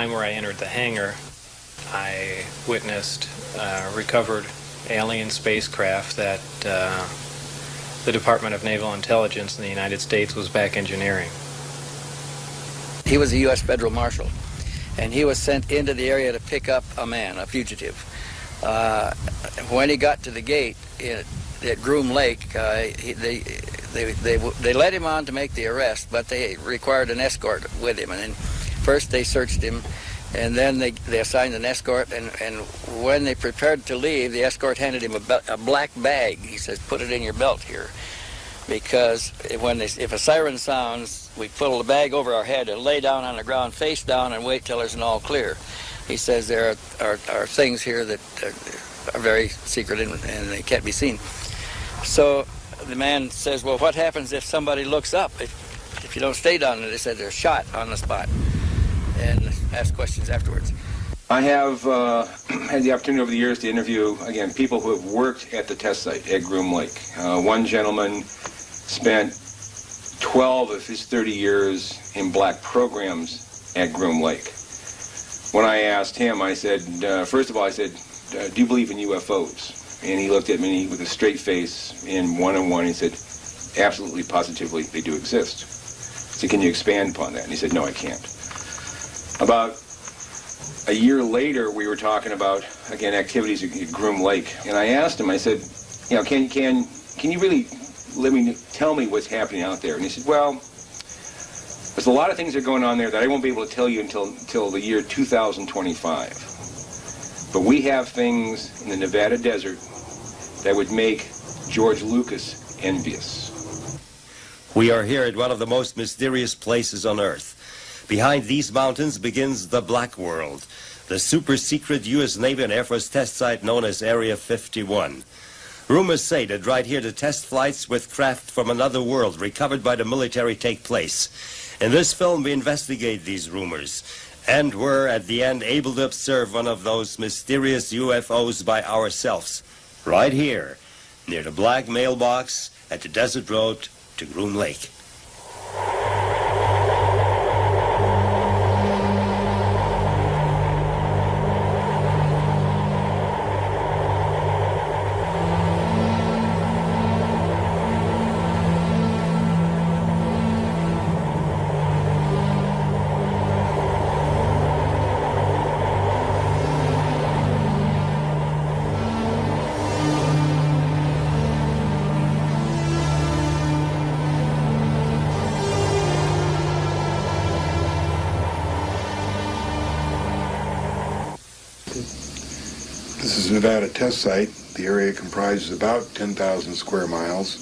time where I entered the hangar, I witnessed recovered alien spacecraft that the Department of Naval Intelligence in the United States was back engineering. He was a U.S. federal marshal, and he was sent into the area to pick up a man, a fugitive. When he got to the gate at Groom Lake, they led him on to make the arrest, but they required an escort with him. And then first they searched him, and then they assigned an escort, and when they prepared to leave, the escort handed him a black bag. He says, "Put it in your belt here," because if a siren sounds, we pull the bag over our head and lay down on the ground face down and wait till there's an all clear. He says there are things here that are very secret and they can't be seen. So the man says, "Well, what happens if somebody looks up? If you don't stay down there?" They said they're shot on the spot, and ask questions afterwards. I have had the opportunity over the years to interview, again, people who have worked at the test site at Groom Lake. One gentleman spent 12 of his 30 years in black programs at Groom Lake. When I asked him, I said, first of all, I said, "Do you believe in UFOs?" And he looked at me with a straight face in one-on-one. He said, "Absolutely, positively, they do exist." I said, "Can you expand upon that?" And he said, "No, I can't." About a year later, we were talking about, again, activities at Groom Lake. And I asked him, I said, "You know, can you really tell me what's happening out there?" And he said, "Well, there's a lot of things that are going on there that I won't be able to tell you until the year 2025. But we have things in the Nevada desert that would make George Lucas envious." We are here at one of the most mysterious places on Earth. Behind these mountains begins the Black World, the super-secret U.S. Navy and Air Force test site known as Area 51. Rumors say that right here the test flights with craft from another world recovered by the military take place. In this film we investigate these rumors, and were at the end able to observe one of those mysterious UFOs by ourselves, right here, near the black mailbox at the desert road to Groom Lake. This is Nevada test site. The area comprises about 10,000 square miles.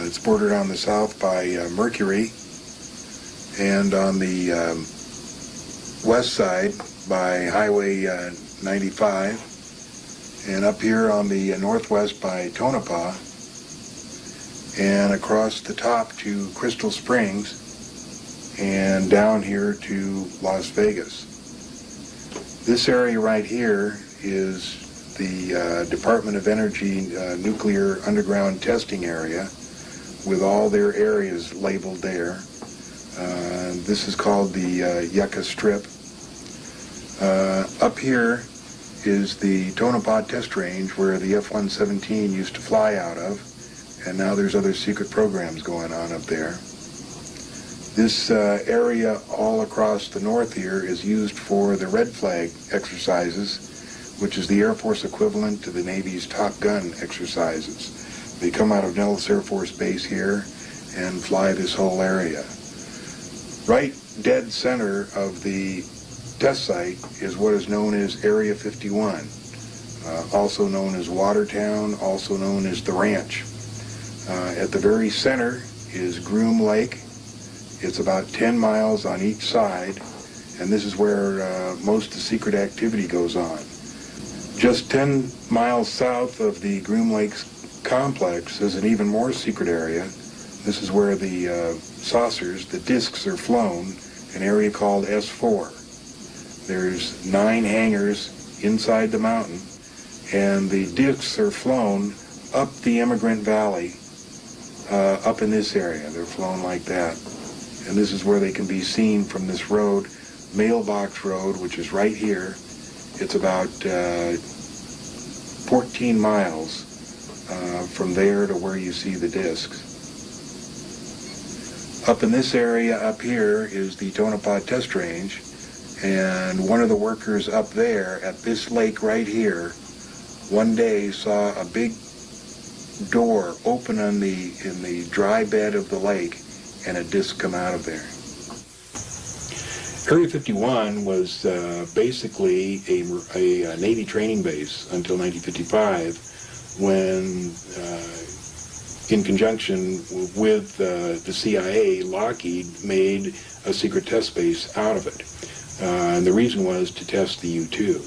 It's bordered on the south by Mercury, and on the west side by Highway 95, and up here on the northwest by Tonopah, and across the top to Crystal Springs, and down here to Las Vegas. This area right here is the Department of Energy nuclear underground testing area, with all their areas labeled there. This is called the Yucca Strip. Up here is the Tonopah test range where the F-117 used to fly out of, and now there's other secret programs going on up there. This area all across the north here is used for the Red Flag exercises, which is the Air Force equivalent to the Navy's Top Gun exercises. They come out of Nellis Air Force Base here and fly this whole area. Right dead center of the test site is what is known as Area 51, also known as Watertown, also known as the Ranch. At the very center is Groom Lake. It's about 10 miles on each side, and this is where most of the secret activity goes on. Just 10 miles south of the Groom Lake complex is an even more secret area. This is where the saucers, the discs, are flown, an area called S4. There's 9 hangars inside the mountain, and the discs are flown up the Immigrant Valley, up in this area. They're flown like that. And this is where they can be seen from this road Mailbox Road, which is right here. It's about 14 miles from there to where you see the discs. Up in this area up here is the Tonopah Test Range, and one of the workers up there at this lake right here one day saw a big door open in the dry bed of the lake and a disc come out of there. Area 51 was basically a Navy training base until 1955, when in conjunction with the CIA, Lockheed made a secret test base out of it. And the reason was to test the U-2.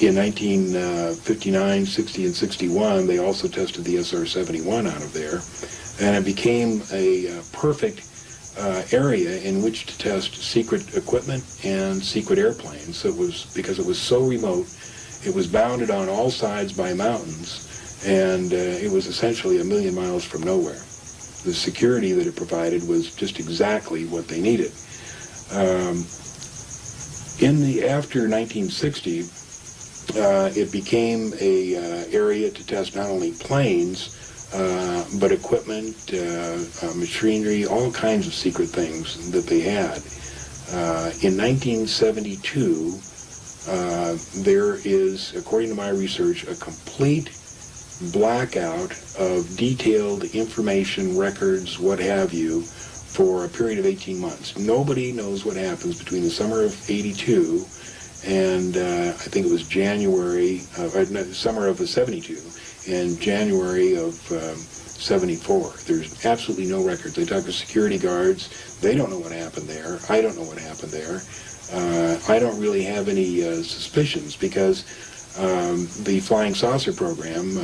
In 1959, 60, and 61, they also tested the SR-71 out of there, and it became a perfect area in which to test secret equipment and secret airplanes. So it was, because it was so remote, it was bounded on all sides by mountains, and it was essentially 1,000,000 miles from nowhere. The security that it provided was just exactly what they needed. After 1960, it became a area to test not only planes, but equipment, machinery, all kinds of secret things that they had. In 1972, there is, according to my research, a complete blackout of detailed information, records, what have you, for a period of 18 months. Nobody knows what happens between the summer of '82 and I think it was summer of '72 and January of '74. There's absolutely no records. They talk to security guards. They don't know what happened there. I don't know what happened there. I don't really have any suspicions, because the Flying Saucer program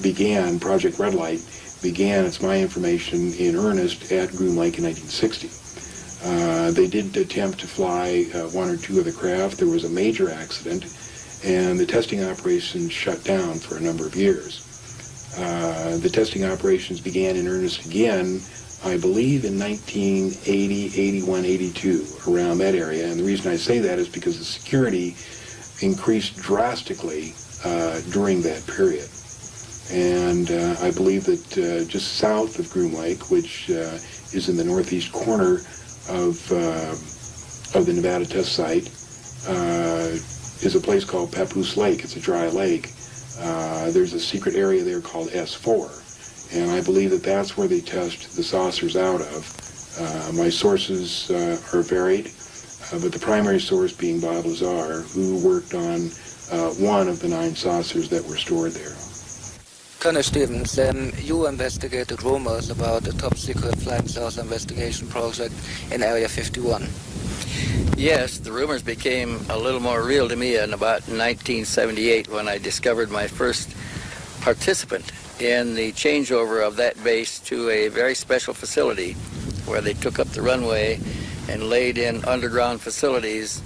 began, Project Red Light began, it's my information, in earnest at Groom Lake in 1960. They did attempt to fly one or two of the craft. There was a major accident, and the testing operations shut down for a number of years. The testing operations began in earnest again, I believe, in 1980, 81, 82, around that area. And the reason I say that is because the security increased drastically during that period. And I believe that just south of Groom Lake, which is in the northeast corner of the Nevada test site, is a place called Papoose Lake. It's a dry lake. There's a secret area there called S4, and I believe that that's where they test the saucers out of. My sources are varied, but the primary source being Bob Lazar, who worked on one of the 9 saucers that were stored there. Colonel Stevens, you investigated rumors about the top-secret flying saucer investigation project in Area 51. Yes, the rumors became a little more real to me in about 1978, when I discovered my first participant in the changeover of that base to a very special facility where they took up the runway and laid in underground facilities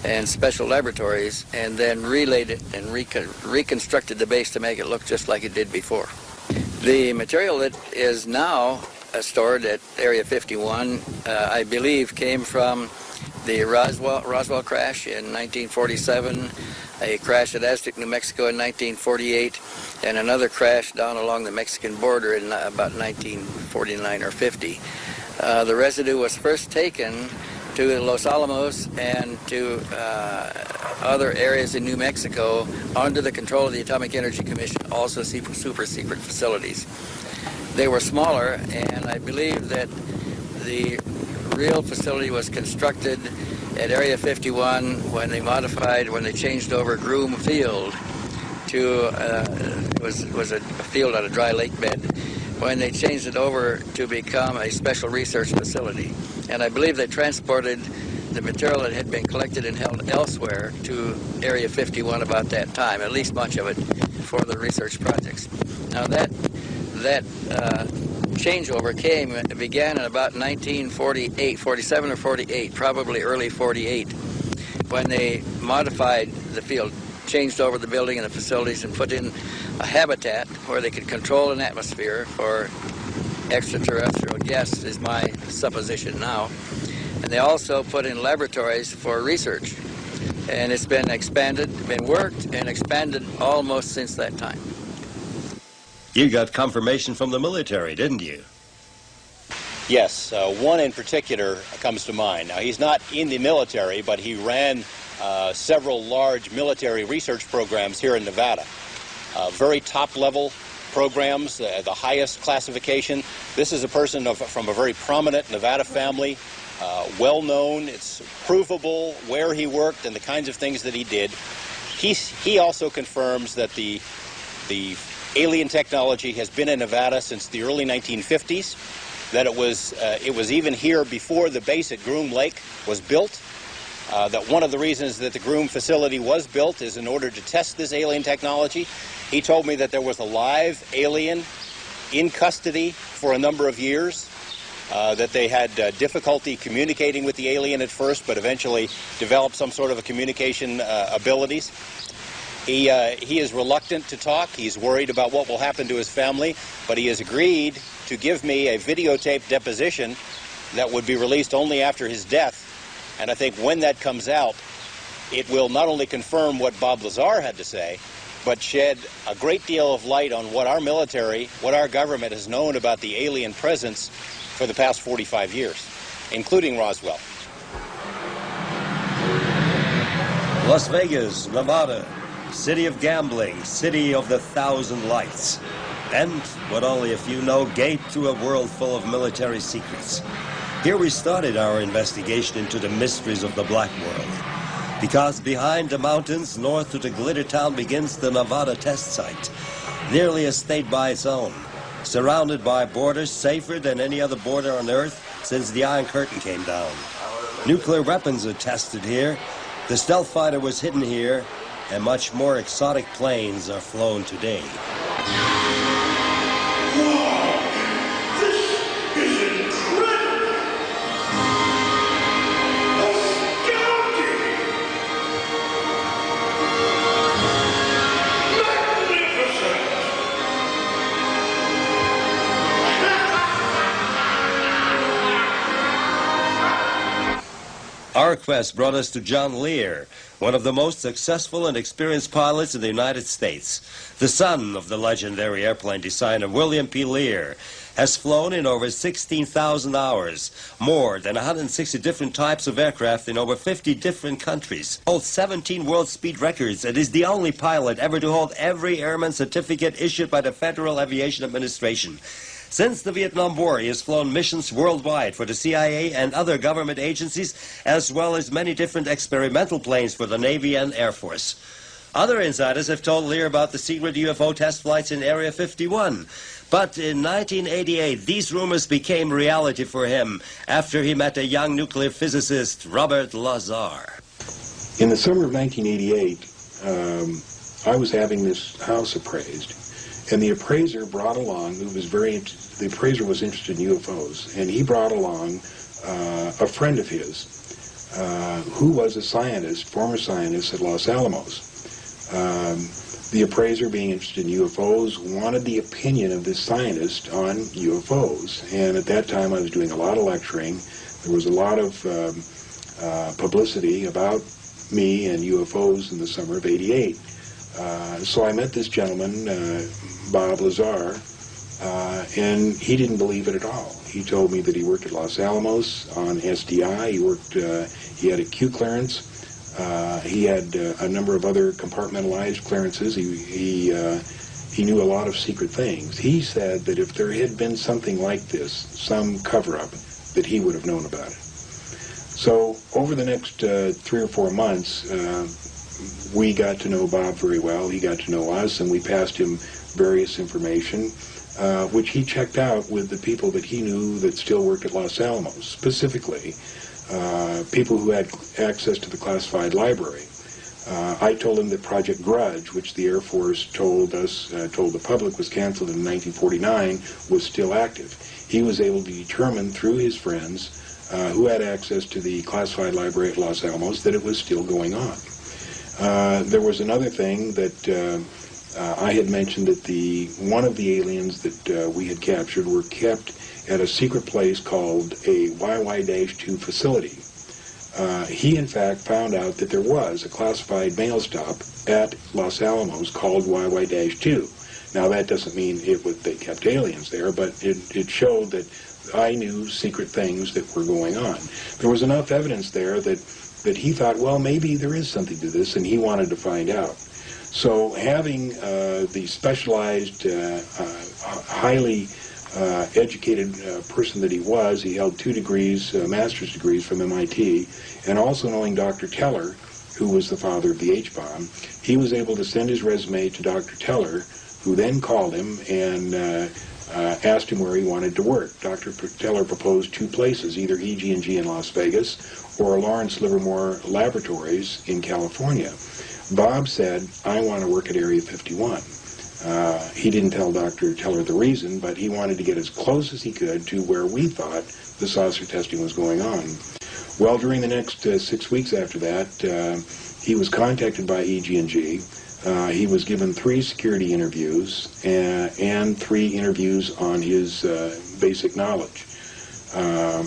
and special laboratories, and then relayed it and reconstructed the base to make it look just like it did before. The material that is now stored at Area 51, I believe, came from the Roswell crash in 1947, a crash at Aztec, New Mexico in 1948, and another crash down along the Mexican border in about 1949 or 50. The residue was first taken to Los Alamos and to other areas in New Mexico under the control of the Atomic Energy Commission, also super secret facilities. They were smaller, and I believe that the real facility was constructed at Area 51 when they changed over Groom Field to, it was a field on a dry lake bed, when they changed it over to become a special research facility. And I believe they transported the material that had been collected and held elsewhere to Area 51 about that time, at least much of it, for the research projects. Now that changeover began in about 1948, 47 or 48, probably early 48, when they modified the field, changed over the building and the facilities, and put in a habitat where they could control an atmosphere for extraterrestrial guests, is my supposition now. And they also put in laboratories for research. And it's been expanded, been worked and expanded almost since that time. You got confirmation from the military, didn't you? Yes, one in particular comes to mind. Now, he's not in the military, but he ran several large military research programs here in Nevada. Very top-level programs, the highest classification. This is a person from a very prominent Nevada family, well-known. It's provable where he worked and the kinds of things that he did. He also confirms that the alien technology has been in Nevada since the early 1950s, that it was even here before the base at Groom Lake was built, that one of the reasons that the Groom facility was built is in order to test this alien technology. He told me that there was a live alien in custody for a number of years, that they had difficulty communicating with the alien at first, but eventually developed some sort of a communication abilities. He is reluctant to talk. He's worried about what will happen to his family, but he has agreed to give me a videotaped deposition that would be released only after his death. And I think when that comes out, it will not only confirm what Bob Lazar had to say, but shed a great deal of light on what our military, what our government has known about the alien presence for the past 45 years, including Roswell. Las Vegas, Nevada, city of gambling, city of the thousand lights. And, what only a few know, gate to a world full of military secrets. Here we started our investigation into the mysteries of the black world. Because behind the mountains, north of the glitter town, begins the Nevada test site, nearly a state by its own, surrounded by borders safer than any other border on Earth since the Iron Curtain came down. Nuclear weapons are tested here, the stealth fighter was hidden here, and much more exotic planes are flown today. Our quest brought us to John Lear, one of the most successful and experienced pilots in the United States. The son of the legendary airplane designer William P. Lear has flown in over 16,000 hours, more than 160 different types of aircraft in over 50 different countries, holds 17 world speed records, and is the only pilot ever to hold every airman certificate issued by the Federal Aviation Administration. Since the Vietnam War, he has flown missions worldwide for the CIA and other government agencies, as well as many different experimental planes for the Navy and Air Force. Other insiders have told Lear about the secret UFO test flights in Area 51. But in 1988, these rumors became reality for him after he met a young nuclear physicist, Bob Lazar. In the summer of 1988, I was having this house appraised. And the appraiser brought along, the appraiser was interested in UFOs, and he brought along a friend of his who was a scientist, former scientist at Los Alamos. The appraiser, being interested in UFOs, wanted the opinion of this scientist on UFOs. And at that time I was doing a lot of lecturing. There was a lot of publicity about me and UFOs in the summer of '88. So I met this gentleman, Bob Lazar, and he didn't believe it at all. He told me that he worked at Los Alamos on SDI. He had a Q clearance. He had a number of other compartmentalized clearances. He knew a lot of secret things. He said that if there had been something like this, some cover-up, that he would have known about it. So over the next 3 or 4 months, we got to know Bob very well. He got to know us, and we passed him various information, which he checked out with the people that he knew that still worked at Los Alamos, specifically people who had access to the classified library. I told him that Project Grudge, which the Air Force told the public was canceled in 1949, was still active. He was able to determine through his friends who had access to the classified library at Los Alamos that it was still going on. There was another thing that I had mentioned that one of the aliens that we had captured were kept at a secret place called a YY-2 facility. He, in fact, found out that there was a classified mail stop at Los Alamos called YY-2. Now, that doesn't mean they kept aliens there, but it showed that I knew secret things that were going on. There was enough evidence there that he thought, well, maybe there is something to this, and he wanted to find out. So having the specialized, highly educated person that he was, he held 2 degrees, master's degrees from MIT, and also knowing Dr. Teller, who was the father of the H-bomb, he was able to send his resume to Dr. Teller, who then called him and asked him where he wanted to work. Dr. Teller proposed 2 places, either EG&G in Las Vegas or Lawrence Livermore Laboratories in California. Bob said, I want to work at Area 51. He didn't tell Dr. Teller the reason, but he wanted to get as close as he could to where we thought the saucer testing was going on. Well, during the next 6 weeks after that, he was contacted by EG&G. He was given 3 security interviews and 3 interviews on his basic knowledge.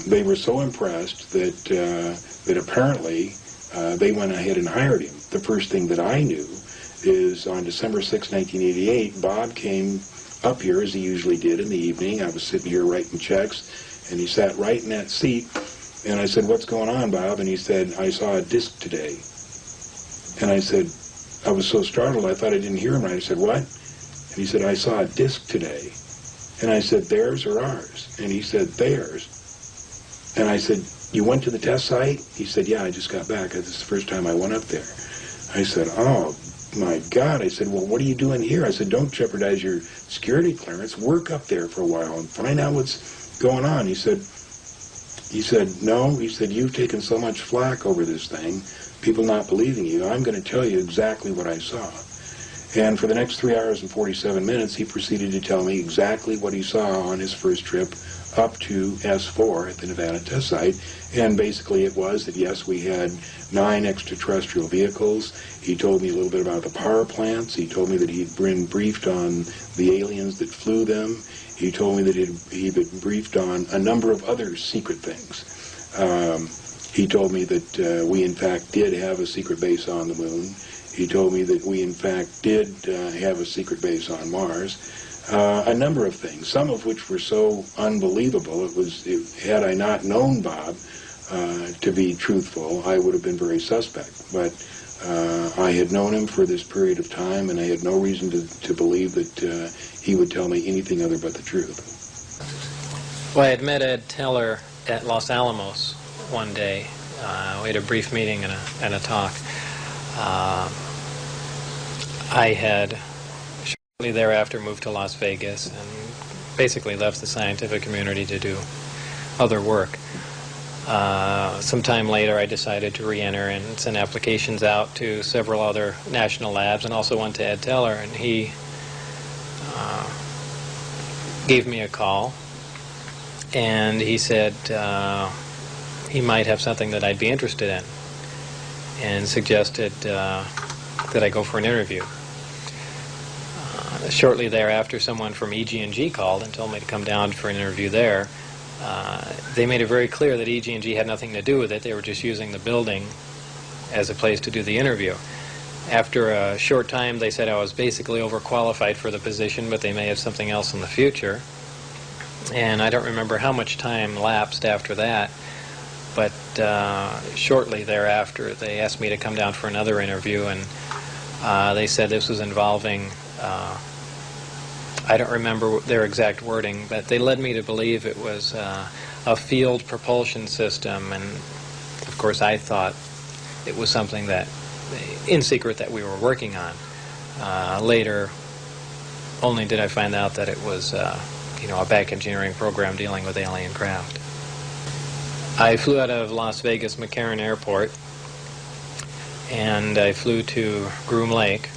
They were so impressed that apparently they went ahead and hired him. The first thing that I knew is on December 6, 1988, Bob came up here as he usually did in the evening. I was sitting here writing checks, and he sat right in that seat. And I said, what's going on, Bob? And he said, I saw a disc today. And I said, I was so startled, I thought I didn't hear him right. I said, what? And he said, I saw a disc today. And I said, theirs or ours? And he said, theirs. And I said, you went to the test site? He said, yeah, I just got back. This is the first time I went up there. I said, oh, my God. I said, well, what are you doing here? I said, don't jeopardize your security clearance. Work up there for a while and find out what's going on. He said, no. He said, you've taken so much flack over this thing, people not believing you. I'm going to tell you exactly what I saw. And for the next 3 hours and 47 minutes, he proceeded to tell me exactly what he saw on his first trip up to S4 at the Nevada test site. And basically it was that, yes, we had 9 extraterrestrial vehicles. He told me a little bit about the power plants. He told me that he'd been briefed on the aliens that flew them. He told me that he'd been briefed on a number of other secret things. He told me that we, in fact, did have a secret base on the moon. He told me that we, in fact, did have a secret base on Mars. A number of things, some of which were so unbelievable, had I not known Bob to be truthful, I would have been very suspect. But I had known him for this period of time, and I had no reason to believe that he would tell me anything other but the truth. Well, I had met Ed Teller at Los Alamos one day. We had a brief meeting and a talk. I had shortly thereafter moved to Las Vegas and basically left the scientific community to do other work. Some time later I decided to re-enter and send applications out to several other national labs, and also one to Ed Teller, and he gave me a call, and he said he might have something that I'd be interested in, and suggested that I go for an interview. Shortly thereafter, someone from EG&G called and told me to come down for an interview there. They made it very clear that EG&G had nothing to do with it. They were just using the building as a place to do the interview. After a short time, they said I was basically overqualified for the position, but they may have something else in the future. And I don't remember how much time lapsed after that, but shortly thereafter, they asked me to come down for another interview, and they said this was involving I don't remember their exact wording, but they led me to believe it was a field propulsion system, and of course I thought it was something that, in secret, that we were working on. Later, only did I find out that it was a back engineering program dealing with alien craft. I flew out of Las Vegas McCarran Airport, and I flew to Groom Lake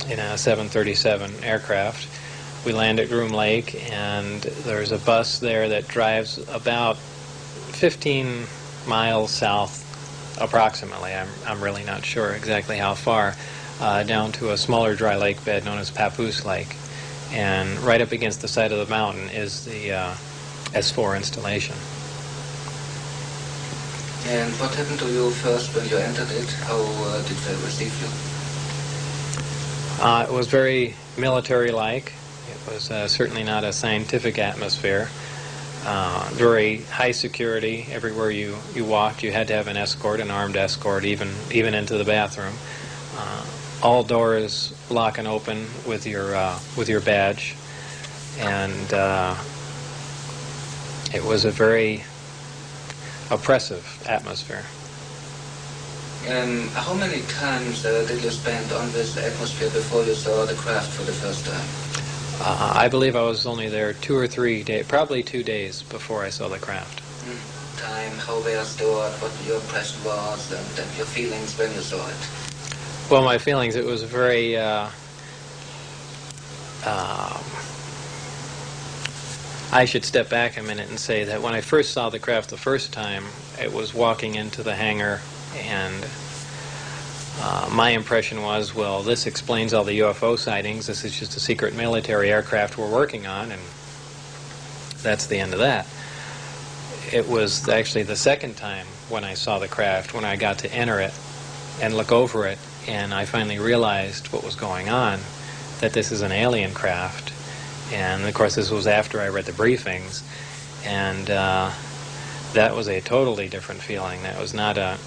in a 737 aircraft. We land at Groom Lake, and there's a bus there that drives about 15 miles south, approximately. I'm really not sure exactly how far, down to a smaller dry lake bed known as Papoose Lake. And right up against the side of the mountain is the S4 installation. And what happened to you first when you entered it? How did they receive you? It was very military-like. It was certainly not a scientific atmosphere. Very high security. Everywhere you walked, you had to have an escort, an armed escort, even into the bathroom. All doors lock and open with your badge, and it was a very oppressive atmosphere. And how many times did you spend on this atmosphere before you saw the craft for the first time? I believe I was only there 2 or 3 days, probably 2 days before I saw the craft. Time, how they are stored, what your impression was, and your feelings when you saw it. Well, my feelings, it was very I should step back a minute and say that when I first saw the craft the first time, it was walking into the hangar, and my impression was, well, this explains all the UFO sightings. This is just a secret military aircraft we're working on, and that's the end of that. It was actually the second time when I saw the craft, when I got to enter it and look over it, and I finally realized what was going on, that this is an alien craft. And of course this was after I read the briefings, and that was a totally different feeling. That was not a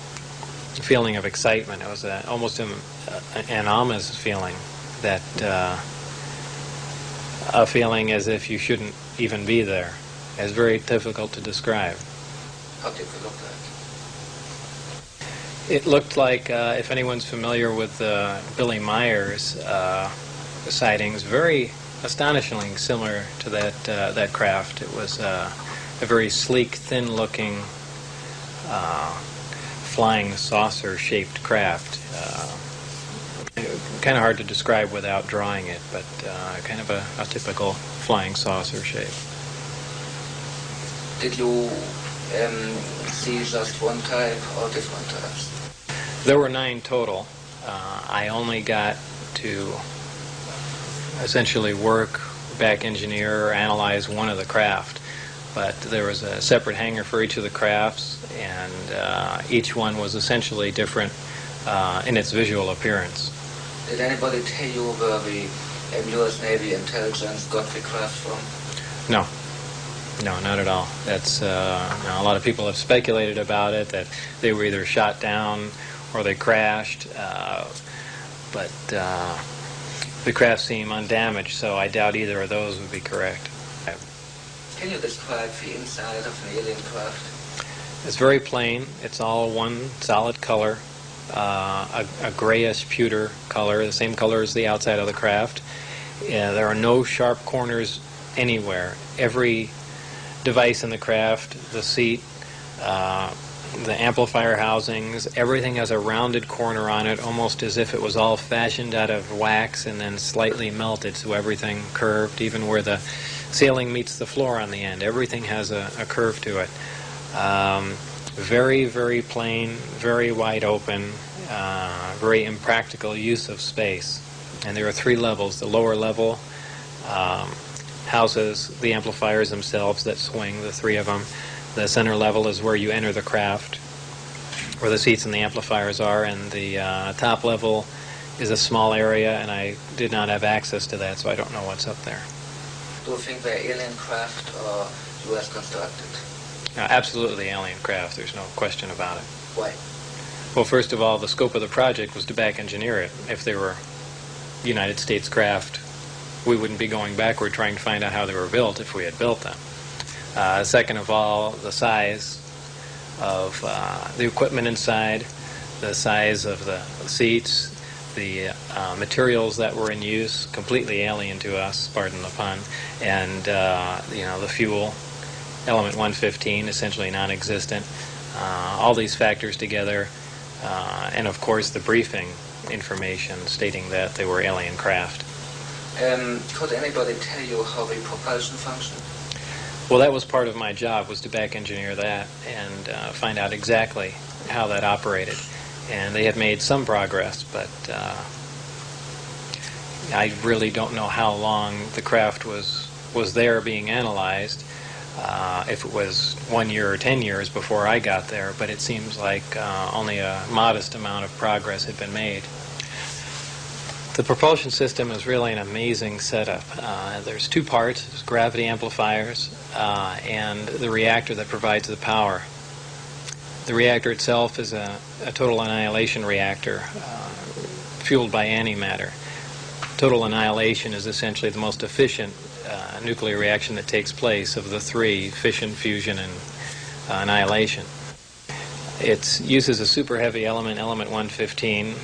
feeling of excitement. It was almost an ominous feeling, that a feeling as if you shouldn't even be there. It's very difficult to describe. How did it look like? It looked like, if anyone's familiar with Billy Meyer's sightings, very astonishingly similar to that craft. It was a very sleek, thin-looking, flying saucer-shaped craft. Kind of hard to describe without drawing it, but kind of a typical flying saucer shape. Did you see just one type or different types? There were 9 total. I only got to essentially work, back engineer, or analyze one of the craft. But there was a separate hangar for each of the crafts, and each one was essentially different in its visual appearance. Did anybody tell you where the U.S. Navy intelligence got the craft from? No. No, not at all. That's a lot of people have speculated about it, that they were either shot down or they crashed, but the craft seemed undamaged, so I doubt either of those would be correct. Can you describe the inside of an alien craft? It's very plain. It's all one solid color, a grayish pewter color, the same color as the outside of the craft. There are no sharp corners anywhere. Every device in the craft, the seat, the amplifier housings, everything has a rounded corner on it, almost as if it was all fashioned out of wax and then slightly melted, so everything curved, even where the ceiling meets the floor on the end. Everything has a curve to it. Very, very plain, very wide open, very impractical use of space. And there are 3 levels. The lower level houses the amplifiers themselves that swing, the 3 of them. The center level is where you enter the craft, where the seats and the amplifiers are, and the top level is a small area, and I did not have access to that, so I don't know what's up there. Do you think they're alien craft or U.S. constructed? Absolutely alien craft, there's no question about it. Why? Well, first of all, the scope of the project was to back engineer it. If they were United States craft, we wouldn't be going backward trying to find out how they were built if we had built them. Second of all, the size of the equipment inside, the size of the seats, the materials that were in use, completely alien to us, pardon the pun, and the fuel, element 115, essentially non-existent. All these factors together, and of course the briefing information stating that they were alien craft. Could anybody tell you how the propulsion functioned? Well, that was part of my job, was to back engineer that and find out exactly how that operated. And they had made some progress, but I really don't know how long the craft was there being analyzed, if it was 1 year or 10 years before I got there, but it seems like only a modest amount of progress had been made. The propulsion system is really an amazing setup. There's two parts: there's gravity amplifiers and the reactor that provides the power. The reactor itself is a total annihilation reactor fueled by antimatter. Total annihilation is essentially the most efficient nuclear reaction that takes place of the three: fission, fusion, and annihilation. It uses a super heavy element, element 115,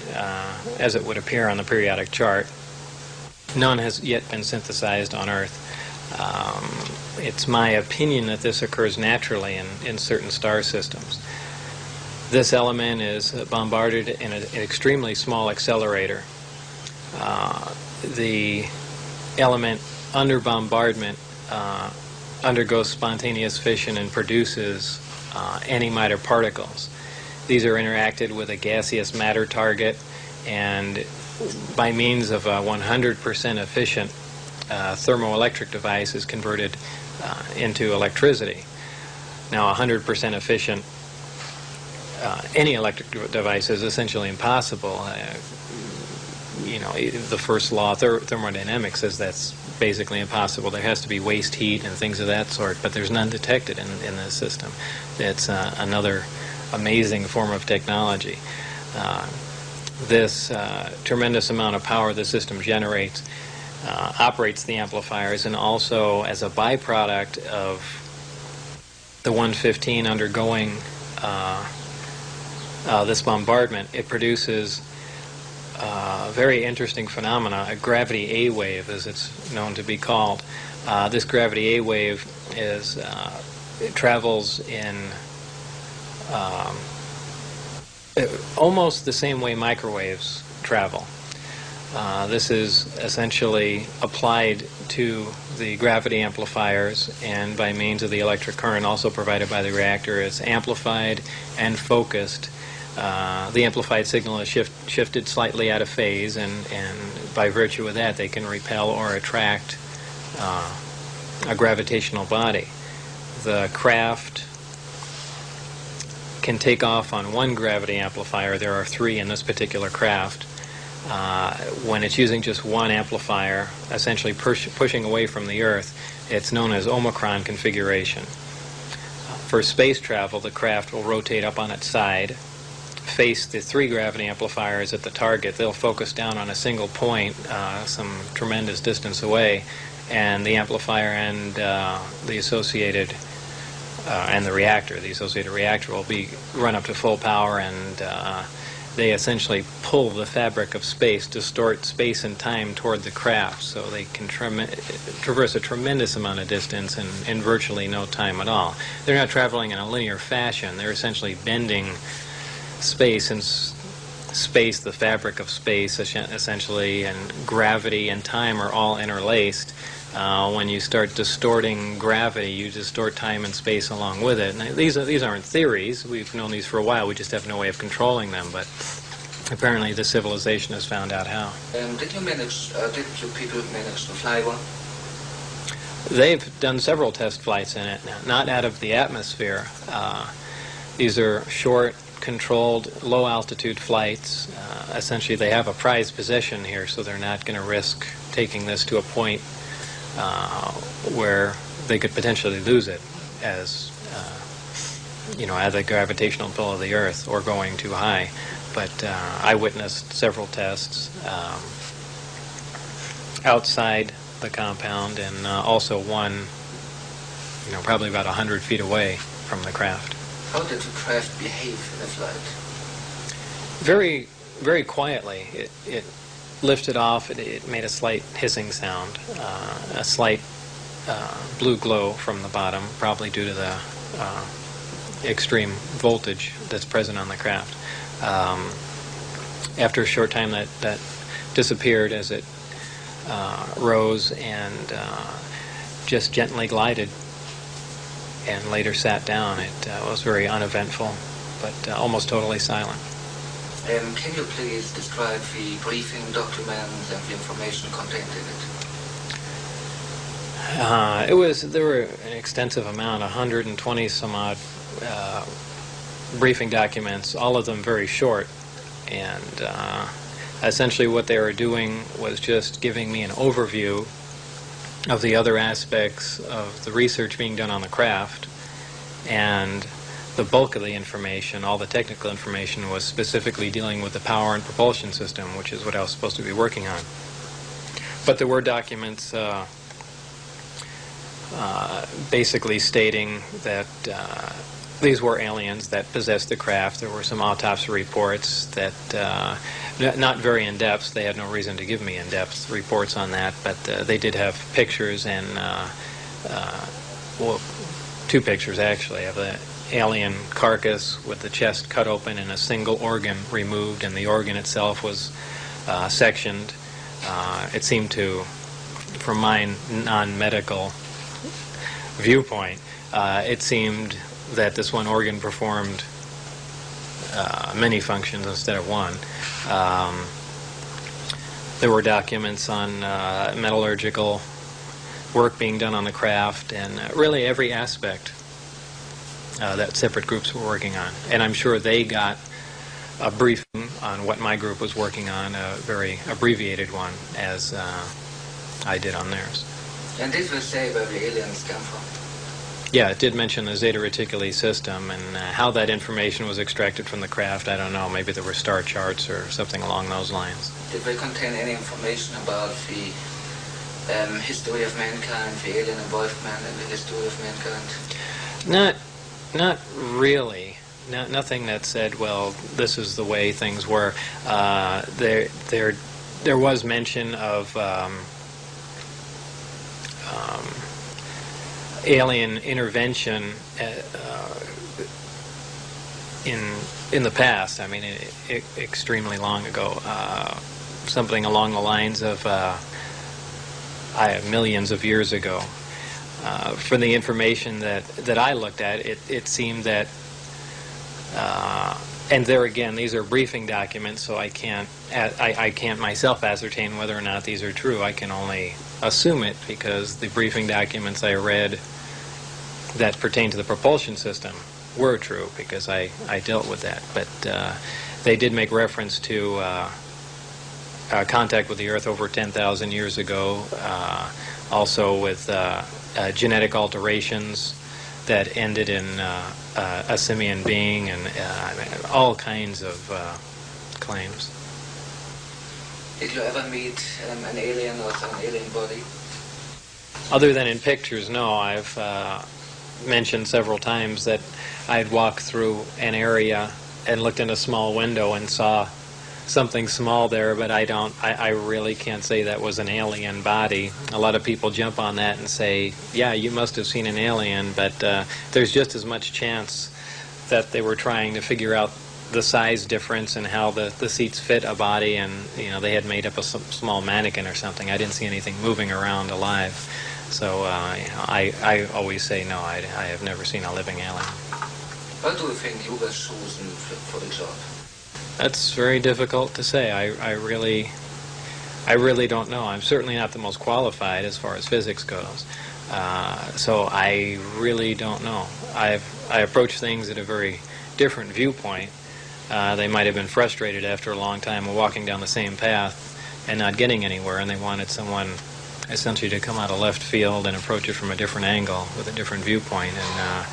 as it would appear on the periodic chart. None has yet been synthesized on Earth. It's my opinion that this occurs naturally in certain star systems. This element is bombarded in an extremely small accelerator. The element under bombardment undergoes spontaneous fission and produces antimatter particles. These are interacted with a gaseous matter target, and by means of a 100% efficient thermoelectric device is converted into electricity. Now, 100% efficient any electric device is essentially impossible. The first law of thermodynamics says that's basically impossible. There has to be waste heat and things of that sort, but there's none detected in this system. It's another amazing form of technology. This tremendous amount of power the system generates operates the amplifiers, and also as a byproduct of the 115 undergoing this bombardment, it produces a very interesting phenomena, a gravity A wave, as it's known to be called. This gravity A wave it travels in almost the same way microwaves travel. This is essentially applied to the gravity amplifiers, and by means of the electric current also provided by the reactor, it's amplified and focused. The amplified signal is shifted slightly out of phase, and by virtue of that they can repel or attract a gravitational body. The craft can take off on one gravity amplifier. There are three in this particular craft. When it's using just one amplifier, essentially pushing away from the Earth, it's known as Omicron configuration. For space travel, the craft will rotate up on its side, face the three gravity amplifiers at the target. They'll focus down on a single point some tremendous distance away, and the amplifier and the associated and the associated reactor will be run up to full power, and they essentially pull the fabric of space, distort space and time toward the craft, so they can traverse a tremendous amount of distance in virtually no time at all. They're not traveling in a linear fashion. They're essentially bending space, the fabric of space, essentially, and gravity and time are all interlaced. When you start distorting gravity, you distort time and space along with it. And these aren't theories. We've known these for a while. We just have no way of controlling them. But apparently, the civilization has found out how. Did you people manage to fly one? They've done several test flights in it, not out of the atmosphere. These are short, controlled, low-altitude flights. Essentially, they have a prized possession here, so they're not going to risk taking this to a point where they could potentially lose it as the gravitational pull of the Earth, or going too high. But I witnessed several tests outside the compound, and also one, probably about 100 feet away from the craft. How did the craft behave in the flight? Very, very quietly. It lifted off. It made a slight hissing sound, a slight blue glow from the bottom, probably due to the extreme voltage that's present on the craft. After a short time, that disappeared as it rose and just gently glided and later sat down. It was very uneventful, but almost totally silent. Can you please describe the briefing documents and the information contained in it? There were an extensive amount, 120 some odd briefing documents, all of them very short, and essentially what they were doing was just giving me an overview of the other aspects of the research being done on the craft, and the bulk of the information, all the technical information, was specifically dealing with the power and propulsion system, which is what I was supposed to be working on. But there were documents basically stating that these were aliens that possessed the craft. There were some autopsy reports that, not very in-depth, they had no reason to give me in-depth reports on that, but they did have pictures and, well, 2 pictures actually, of the alien carcass with the chest cut open and a single organ removed, and the organ itself was sectioned. It seemed to, from my non-medical viewpoint, it seemed that this one organ performed many functions instead of one. There were documents on metallurgical work being done on the craft, and really every aspect that separate groups were working on. And I'm sure they got a briefing on what my group was working on, a very abbreviated one, as I did on theirs. And did they say where the aliens come from? Yeah, it did mention the Zeta Reticuli system, and how that information was extracted from the craft, I don't know. Maybe there were star charts or something along those lines. Did they contain any information about the history of mankind, the alien involvement in the history of mankind? Not really. Nothing that said, well, this is the way things were. There was mention of alien intervention in the past. I mean, extremely long ago. Something along the lines of millions of years ago. From the information that I looked at, it seemed that, and there again, these are briefing documents, so I can't myself ascertain whether or not these are true. I can only assume it because the briefing documents I read that pertain to the propulsion system were true, because I dealt with that. But they did make reference to contact with the Earth over 10,000 years ago, also with genetic alterations that ended in a simian being, and all kinds of claims. Did you ever meet an alien or an alien body? Other than in pictures, no. I've mentioned several times that I'd walked through an area and looked in a small window and saw something small there, but I really can't say that was an alien body. A lot of people jump on that and say, yeah, you must have seen an alien, but there's just as much chance that they were trying to figure out the size difference and how the seats fit a body, and they had made up a small mannequin or something. I didn't see anything moving around alive. So I always say no, I have never seen a living alien. What do you think you were chosen for the job? That's very difficult to say. I really don't know. I'm certainly not the most qualified as far as physics goes. So I really don't know. I approach things at a very different viewpoint. They might have been frustrated after a long time of walking down the same path and not getting anywhere, and they wanted someone essentially to come out of left field and approach it from a different angle with a different viewpoint, and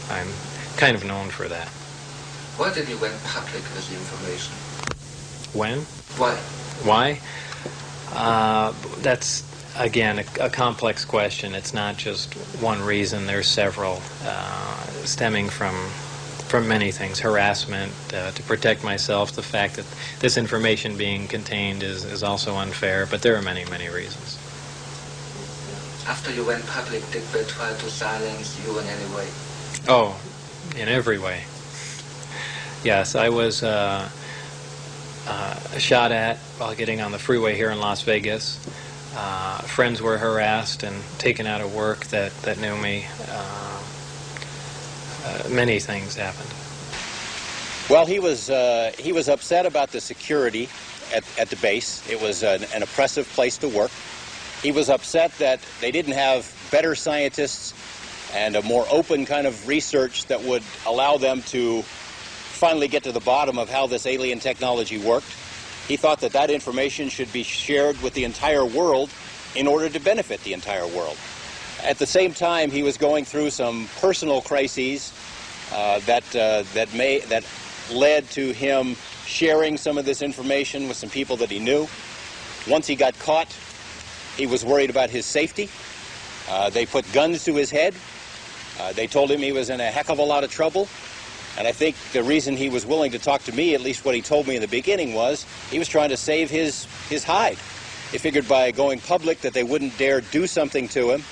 I'm kind of known for that. Why did you went public with the information? When? Why? That's, again, a complex question. It's not just one reason. There's several, stemming from many things. Harassment, to protect myself, the fact that this information being contained is also unfair, but there are many, many reasons. After you went public, did they try to silence you in any way? Oh, in every way. Yes, I was shot at while getting on the freeway here in Las Vegas. Friends were harassed and taken out of work that knew me. Many things happened. Well, he was upset about the security at the base. It was an oppressive place to work. He was upset that they didn't have better scientists and a more open kind of research that would allow them to finally get to the bottom of how this alien technology worked. He thought that that information should be shared with the entire world in order to benefit the entire world. At the same time, he was going through some personal crises that led to him sharing some of this information with some people that he knew. Once he got caught, he was worried about his safety. They put guns to his head. They told him he was in a heck of a lot of trouble. And I think the reason he was willing to talk to me, at least what he told me in the beginning, was he was trying to save his hide. He figured by going public that they wouldn't dare do something to him.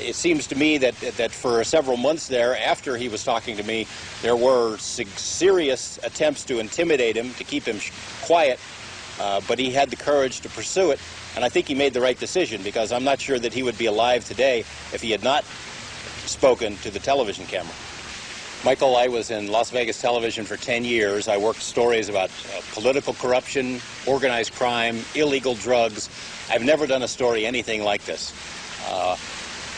It seems to me that for several months there, after he was talking to me, there were serious attempts to intimidate him, to keep him quiet, but he had the courage to pursue it, and I think he made the right decision, because I'm not sure that he would be alive today if he had not spoken to the television camera. Michael, I was in Las Vegas television for 10 years. I worked stories about political corruption, organized crime, illegal drugs. I've never done a story anything like this.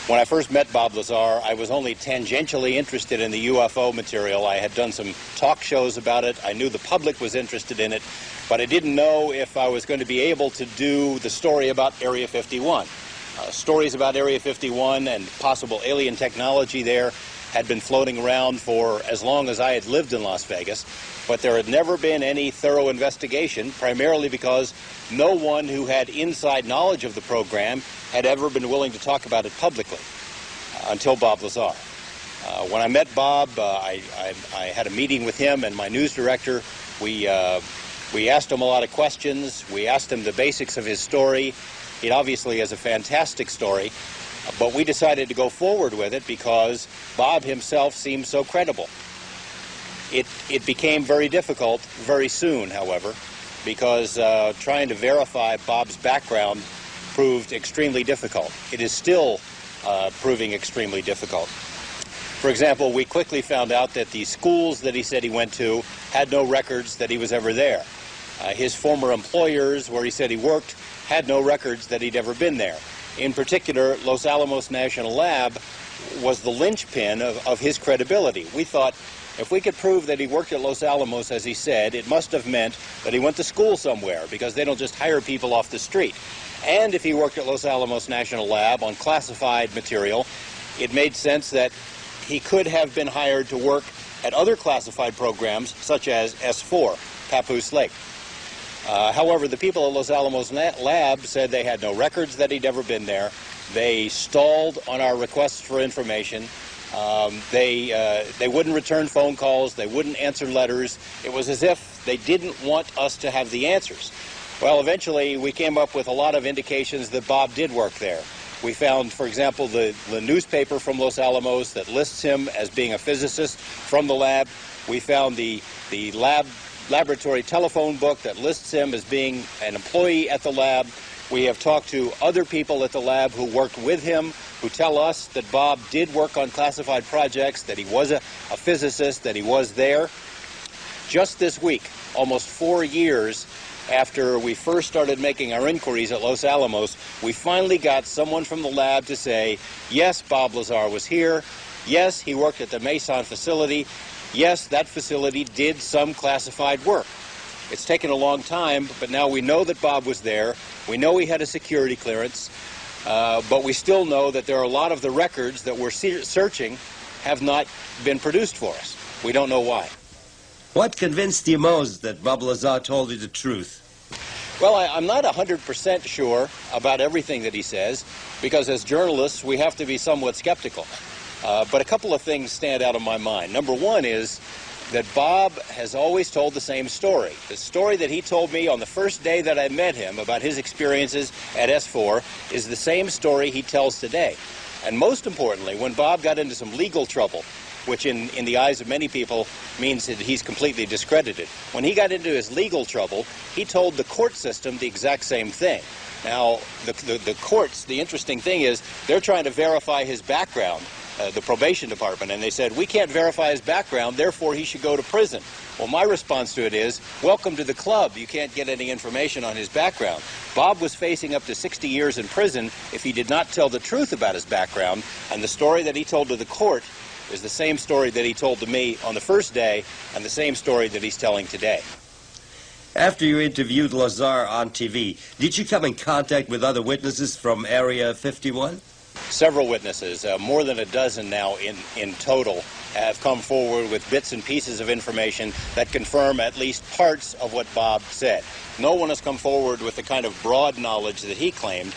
When I first met Bob Lazar, I was only tangentially interested in the UFO material. I had done some talk shows about it. I knew the public was interested in it, but I didn't know if I was going to be able to do the story about Area 51. Stories about Area 51 and possible alien technology there had been floating around for as long as I had lived in Las Vegas, but there had never been any thorough investigation, primarily because no one who had inside knowledge of the program had ever been willing to talk about it publicly until Bob Lazar. When I met Bob, I had a meeting with him and my news director. We asked him a lot of questions. We asked him the basics of his story. He obviously has a fantastic story, but we decided to go forward with it because Bob himself seemed so credible. It became very difficult very soon, however, because trying to verify Bob's background proved extremely difficult. It is still proving extremely difficult. For example, we quickly found out that the schools that he said he went to had no records that he was ever there. His former employers, where he said he worked, had no records that he'd ever been there. In particular, Los Alamos National Lab was the linchpin of his credibility. We thought if we could prove that he worked at Los Alamos, as he said, it must have meant that he went to school somewhere, because they don't just hire people off the street. And if he worked at Los Alamos National Lab on classified material, it made sense that he could have been hired to work at other classified programs, such as S4, Papoose Lake. However, the people at Los Alamos Lab said they had no records that he'd ever been there. They stalled on our requests for information. They wouldn't return phone calls. They wouldn't answer letters. It was as if they didn't want us to have the answers. Well, eventually, we came up with a lot of indications that Bob did work there. We found, for example, the newspaper from Los Alamos that lists him as being a physicist from the lab. We found the laboratory telephone book that lists him as being an employee at the lab. We have talked to other people at the lab who worked with him, who tell us that Bob did work on classified projects, that he was a physicist, that he was there. Just this week, almost 4 years after we first started making our inquiries at Los Alamos, we finally got someone from the lab to say, yes, Bob Lazar was here. Yes, he worked at the Mason facility. Yes, that facility did some classified work. It's taken a long time, but now we know that Bob was there. We know he had a security clearance, but we still know that there are a lot of the records that we're searching have not been produced for us. We don't know why. What convinced you most that Bob Lazar told you the truth? Well, I'm not 100% sure about everything that he says, because as journalists, we have to be somewhat skeptical. But a couple of things stand out in my mind. Number one is that Bob has always told the same story. The story that he told me on the first day that I met him about his experiences at S4 is the same story he tells today. And most importantly, when Bob got into some legal trouble, which in the eyes of many people means that he's completely discredited, when he got into his legal trouble, he told the court system the exact same thing. Now, the courts, the interesting thing is, they're trying to verify his background, the probation department, and they said, we can't verify his background, therefore he should go to prison. Well, my response to it is, welcome to the club. You can't get any information on his background. Bob was facing up to 60 years in prison if he did not tell the truth about his background, and the story that he told to the court is the same story that he told to me on the first day and the same story that he's telling today. After you interviewed Lazar on TV, did you come in contact with other witnesses from Area 51? Several witnesses, more than a dozen now in total, have come forward with bits and pieces of information that confirm at least parts of what Bob said. No one has come forward with the kind of broad knowledge that he claimed,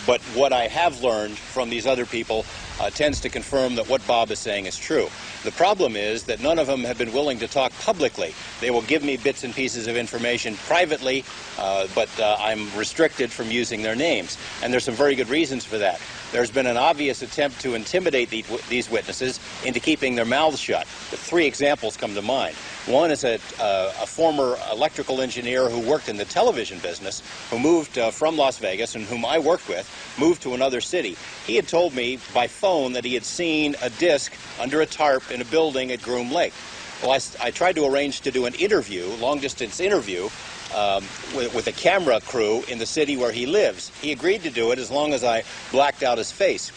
but what I have learned from these other people tends to confirm that what Bob is saying is true. The problem is that none of them have been willing to talk publicly. They will give me bits and pieces of information privately, but I'm restricted from using their names. And there's some very good reasons for that. There's been an obvious attempt to intimidate these witnesses into keeping their mouths shut. The three examples come to mind. One is a former electrical engineer who worked in the television business, who moved from Las Vegas and whom I worked with, moved to another city. He had told me by phone that he had seen a disc under a tarp in a building at Groom Lake. Well, I tried to arrange to do an interview, long-distance interview, with a camera crew in the city where he lives. He agreed to do it as long as I blacked out his face.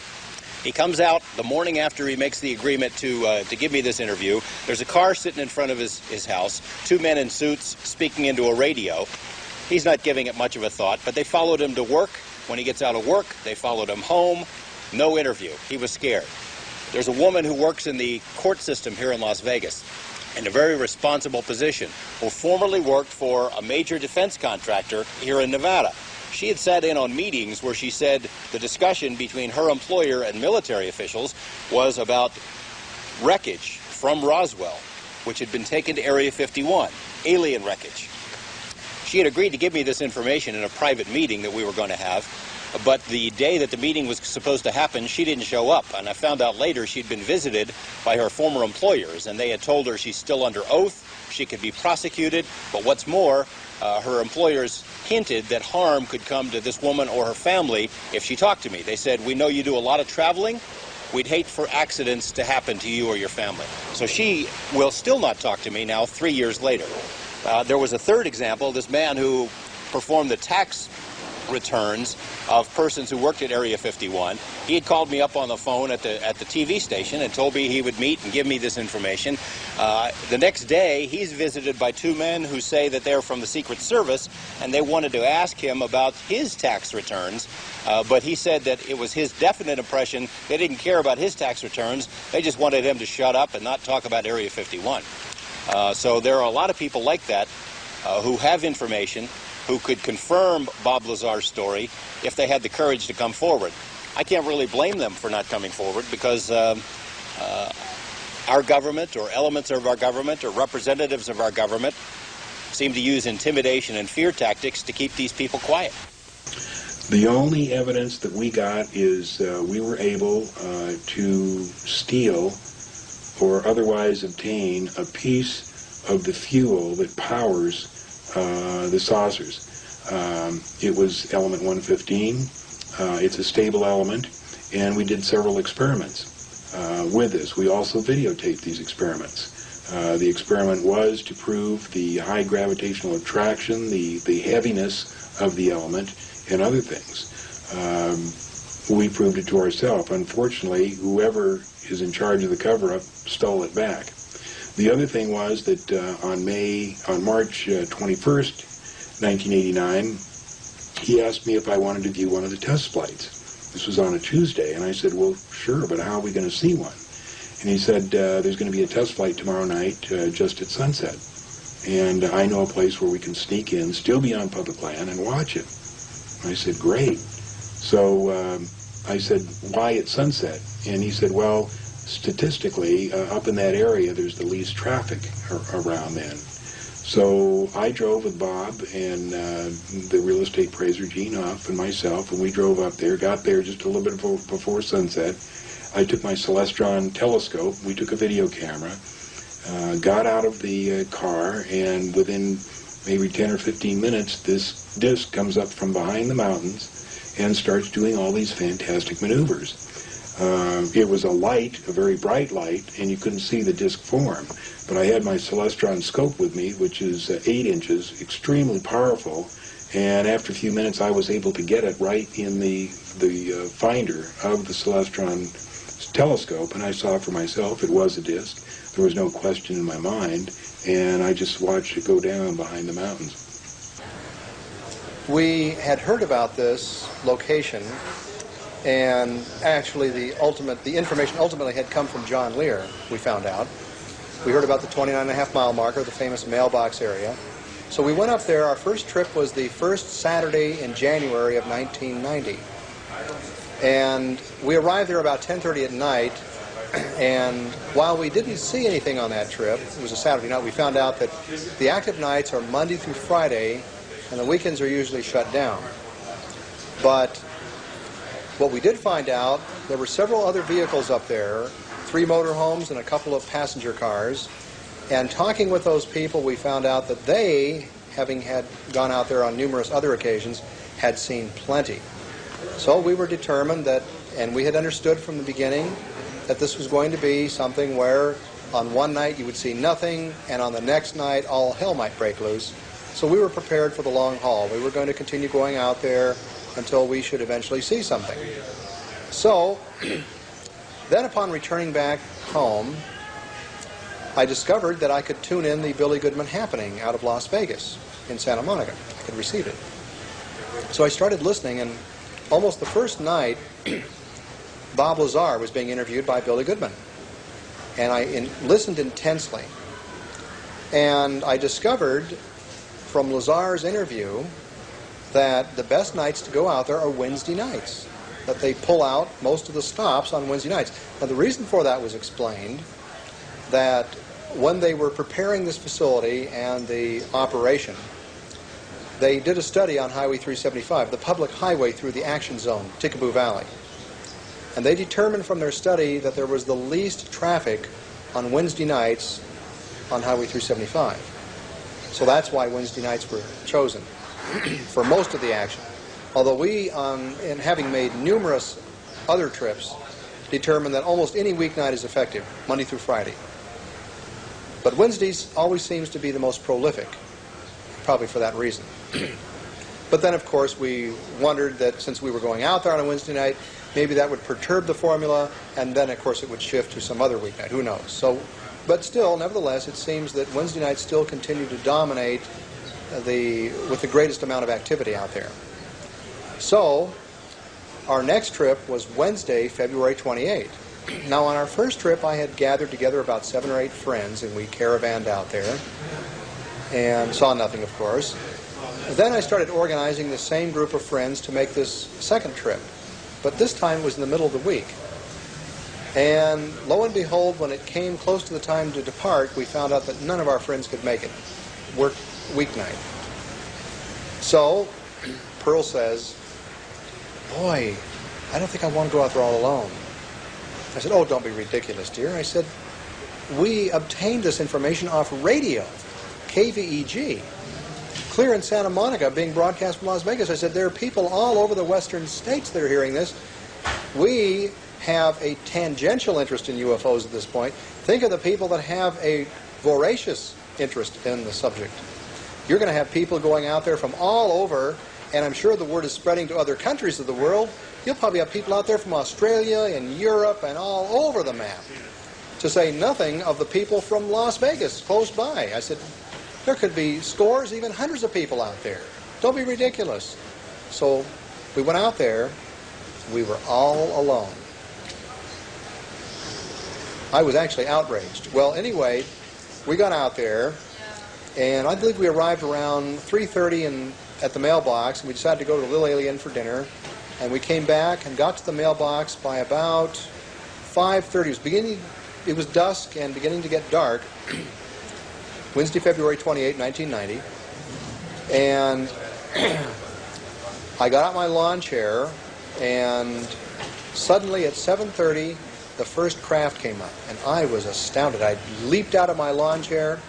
He comes out the morning after he makes the agreement to give me this interview. There's a car sitting in front of his house, two men in suits speaking into a radio. He's not giving it much of a thought, but they followed him to work. When he gets out of work, they followed him home. No interview. He was scared. There's a woman who works in the court system here in Las Vegas in a very responsible position, who formerly worked for a major defense contractor here in Nevada. She had sat in on meetings where she said the discussion between her employer and military officials was about wreckage from Roswell, which had been taken to Area 51, alien wreckage. She had agreed to give me this information in a private meeting that we were going to have, but the day that the meeting was supposed to happen, she didn't show up, and I found out later she'd been visited by her former employers, and they had told her she's still under oath, she could be prosecuted, but what's more, her employers hinted that harm could come to this woman or her family if she talked to me. They said, we know you do a lot of traveling, we'd hate for accidents to happen to you or your family. So she will still not talk to me now 3 years later. There was a third example, this man who performed the tax returns of persons who worked at Area 51. He had called me up on the phone at the TV station and told me he would meet and give me this information. The next day, he's visited by two men who say that they're from the Secret Service, and they wanted to ask him about his tax returns, but he said that it was his definite impression they didn't care about his tax returns. They just wanted him to shut up and not talk about Area 51. So there are a lot of people like that who have information, who could confirm Bob Lazar's story if they had the courage to come forward. I can't really blame them for not coming forward because our government or elements of our government or representatives of our government seem to use intimidation and fear tactics to keep these people quiet. The only evidence that we got is we were able to steal or otherwise obtain a piece of the fuel that powers the saucers. It was element 115. It's a stable element, and we did several experiments with this. We also videotaped these experiments. The experiment was to prove the high gravitational attraction, the heaviness of the element, and other things. We proved it to ourselves. Unfortunately, whoever is in charge of the cover-up stole it back. The other thing was that on March 21st, 1989, he asked me if I wanted to view one of the test flights. This was on a Tuesday, and I said, well, sure, but how are we going to see one? And he said, there's going to be a test flight tomorrow night just at sunset. And I know a place where we can sneak in, still be on public land, and watch it. I said, great. So I said, why at sunset? And he said, well, statistically, up in that area, there's the least traffic around then. So I drove with Bob and the real estate appraiser, Gene Huff, and myself, and we drove up there, got there just a little bit before sunset. I took my Celestron telescope, we took a video camera, got out of the car, and within maybe 10 or 15 minutes, this disc comes up from behind the mountains and starts doing all these fantastic maneuvers. It was a light, a very bright light, and you couldn't see the disk form. But I had my Celestron scope with me, which is 8 inches, extremely powerful, and after a few minutes I was able to get it right in the finder of the Celestron telescope, and I saw for myself it was a disk. There was no question in my mind, and I just watched it go down behind the mountains. We had heard about this location, and actually the information ultimately had come from John Lear, we found out. We heard about the 29.5 mile marker, the famous mailbox area. So we went up there. Our first trip was the first Saturday in January of 1990. And we arrived there about 10:30 at night, and while we didn't see anything on that trip, it was a Saturday night, we found out that the active nights are Monday through Friday, and the weekends are usually shut down. But what we did find out, there were several other vehicles up there, 3 motorhomes and a couple of passenger cars, and talking with those people, we found out that they, having had gone out there on numerous other occasions, had seen plenty. So we were determined that, and we had understood from the beginning, that this was going to be something where on one night you would see nothing, and on the next night all hell might break loose. So we were prepared for the long haul. We were going to continue going out there until we should eventually see something. So then upon returning back home, I discovered that I could tune in the Billy Goodman happening out of Las Vegas in Santa Monica. I could receive it. So I started listening, and almost the first night, Bob Lazar was being interviewed by Billy Goodman. And I listened intensely. And I discovered from Lazar's interview that the best nights to go out there are Wednesday nights, that they pull out most of the stops on Wednesday nights. Now the reason for that was explained, that when they were preparing this facility and the operation, they did a study on Highway 375, the public highway through the action zone, Tickaboo Valley. And they determined from their study that there was the least traffic on Wednesday nights on Highway 375. So that's why Wednesday nights were chosen for most of the action. Although we, in having made numerous other trips, determined that almost any weeknight is effective, Monday through Friday. But Wednesdays always seems to be the most prolific, probably for that reason. But then, of course, we wondered that since we were going out there on a Wednesday night, maybe that would perturb the formula, and then, of course, it would shift to some other weeknight. Who knows? So, but still, nevertheless, it seems that Wednesday nights still continue to dominate with the greatest amount of activity out there. So, our next trip was Wednesday, February 28th. Now, on our first trip, I had gathered together about 7 or 8 friends, and we caravanned out there and saw nothing, of course. Then I started organizing the same group of friends to make this second trip. But this time it was in the middle of the week. And lo and behold, when it came close to the time to depart, we found out that none of our friends could make it. Work weeknight. So, Pearl says, "Boy, I don't think I want to go out there all alone." I said, "Oh, don't be ridiculous, dear." I said, "We obtained this information off radio, KVEG, clear in Santa Monica, being broadcast from Las Vegas." I said, "There are people all over the western states that are hearing this. We have a tangential interest in UFOs at this point. Think of the people that have a voracious interest in the subject. You're going to have people going out there from all over, and I'm sure the word is spreading to other countries of the world. You'll probably have people out there from Australia and Europe and all over the map, to say nothing of the people from Las Vegas, close by." I said, "There could be scores, even hundreds of people out there. Don't be ridiculous." So we went out there. We were all alone. I was actually outraged. Well, anyway, we got out there, and I believe we arrived around 3:30 at the mailbox, and we decided to go to the Little Alien for dinner. And we came back and got to the mailbox by about 5:30. It was dusk and beginning to get dark. Wednesday, February 28, 1990. And I got out my lawn chair, and suddenly at 7:30, the first craft came up, and I was astounded. I leaped out of my lawn chair,